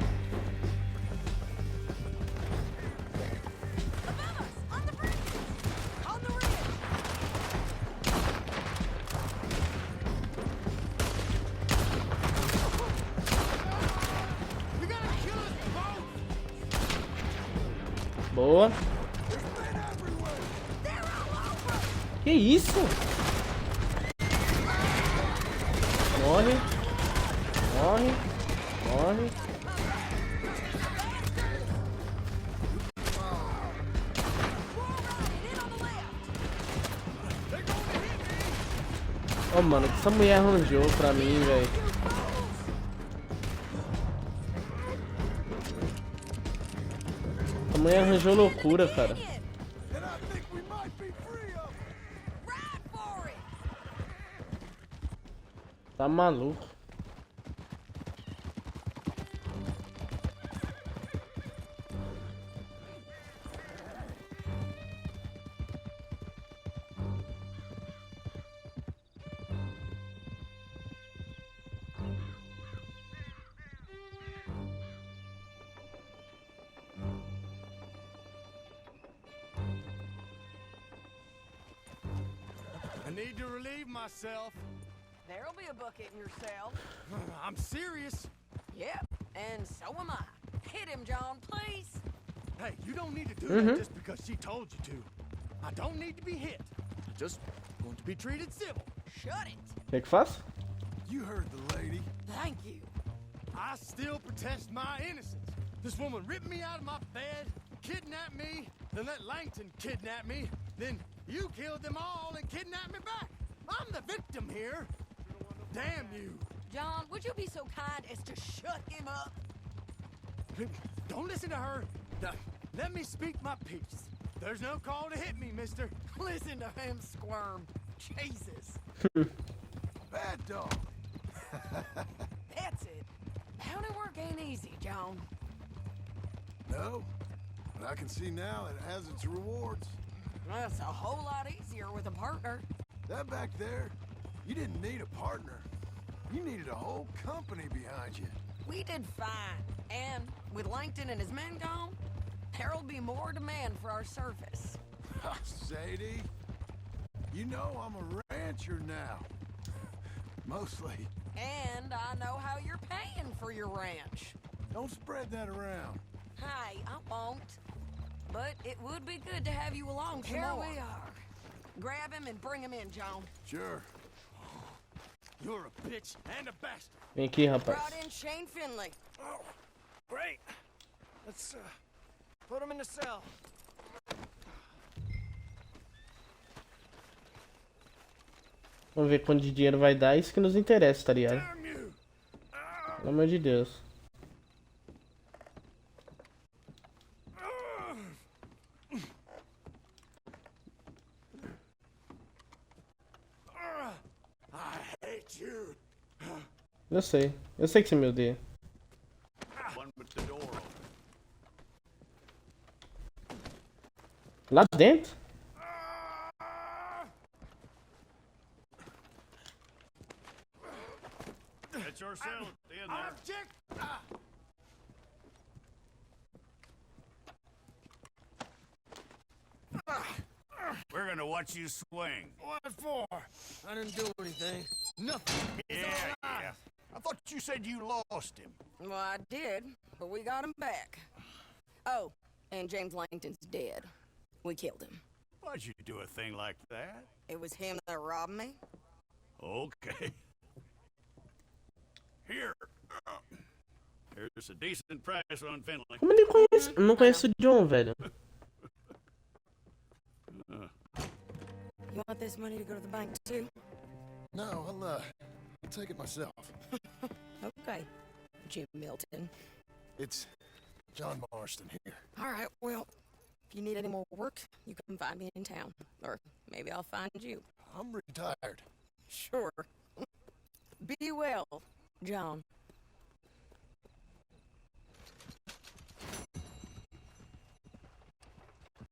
Speaker 1: Boa. Que isso? Morre. Morre. Morre. Oh, mano, o que essa mulher arranjou pra mim, velho? A mulher arranjou loucura, cara. Tá maluco.
Speaker 6: I need to relieve myself.
Speaker 7: There'll be a bucket in your cell.
Speaker 6: I'm serious.
Speaker 7: Yep, and so am I. Hit him, John, please.
Speaker 6: Hey, you don't need to do that just because she told you to. I don't need to be hit. I just want to be treated civil.
Speaker 7: Shut it.
Speaker 1: Que faço?
Speaker 6: You heard the lady.
Speaker 7: Thank you.
Speaker 6: I still protest my innocence. This woman ripped me out of my bed, kidnapped me, They let Langton kidnap me, then you killed them all and kidnapped me back. I'm the victim here. Damn you.
Speaker 7: John, would you be so kind as to shut him up?
Speaker 6: Don't listen to her. Now, let me speak my piece. There's no call to hit me, mister.
Speaker 7: Listen to him squirm. Jesus.
Speaker 3: Bad dog.
Speaker 7: That's it. County work ain't easy, John.
Speaker 3: No, but I can see now it has its rewards.
Speaker 7: That's a whole lot easier with a partner.
Speaker 3: That back there, you didn't need a partner. You needed a whole company behind you.
Speaker 7: We did fine. And with Langton and his men gone, there'll be more demand for our service.
Speaker 3: Sadie, you know I'm a rancher now. Mostly.
Speaker 7: And I know how you're paying for your ranch.
Speaker 3: Don't spread that around.
Speaker 7: Hi, I won't. But it would be good to have you along some more. Here we are. Grab him and bring him in, John.
Speaker 3: Sure.
Speaker 6: You're a bitch and a bastard.
Speaker 1: Vem aqui, rapaz.
Speaker 7: Brought in Shane Finley.
Speaker 6: Oh, great. Let's put him in the cell.
Speaker 1: Vamos ver quanto de dinheiro vai dar. Isso que nos interessa, tá ligado?
Speaker 6: Damn you.
Speaker 1: Pelo amor de Deus.
Speaker 6: I hate you.
Speaker 1: Eu sei que você me odeia.
Speaker 5: One with the door open.
Speaker 1: Lá dentro?
Speaker 5: It's your cell at the end there.
Speaker 6: Object.
Speaker 5: We're gonna watch you swing.
Speaker 6: What for? I didn't do anything. Nothing.
Speaker 5: Yeah. I thought you said you lost him.
Speaker 7: Well, I did, but we got him back. Oh, and James Langton's dead. We killed him.
Speaker 5: Why'd you do a thing like that?
Speaker 7: It was him that robbed me.
Speaker 5: Okay. Here. Here's a decent price on Finley.
Speaker 1: Como ele conhece? Eu não conheço o John, velho.
Speaker 7: You want this money to go to the bank, too?
Speaker 3: No, I'll take it myself.
Speaker 7: Okay, Jim Milton.
Speaker 3: It's John Marston here.
Speaker 7: All right, well, if you need any more work, you can find me in town. Or maybe I'll find you.
Speaker 3: I'm retired.
Speaker 7: Sure. Be well, John.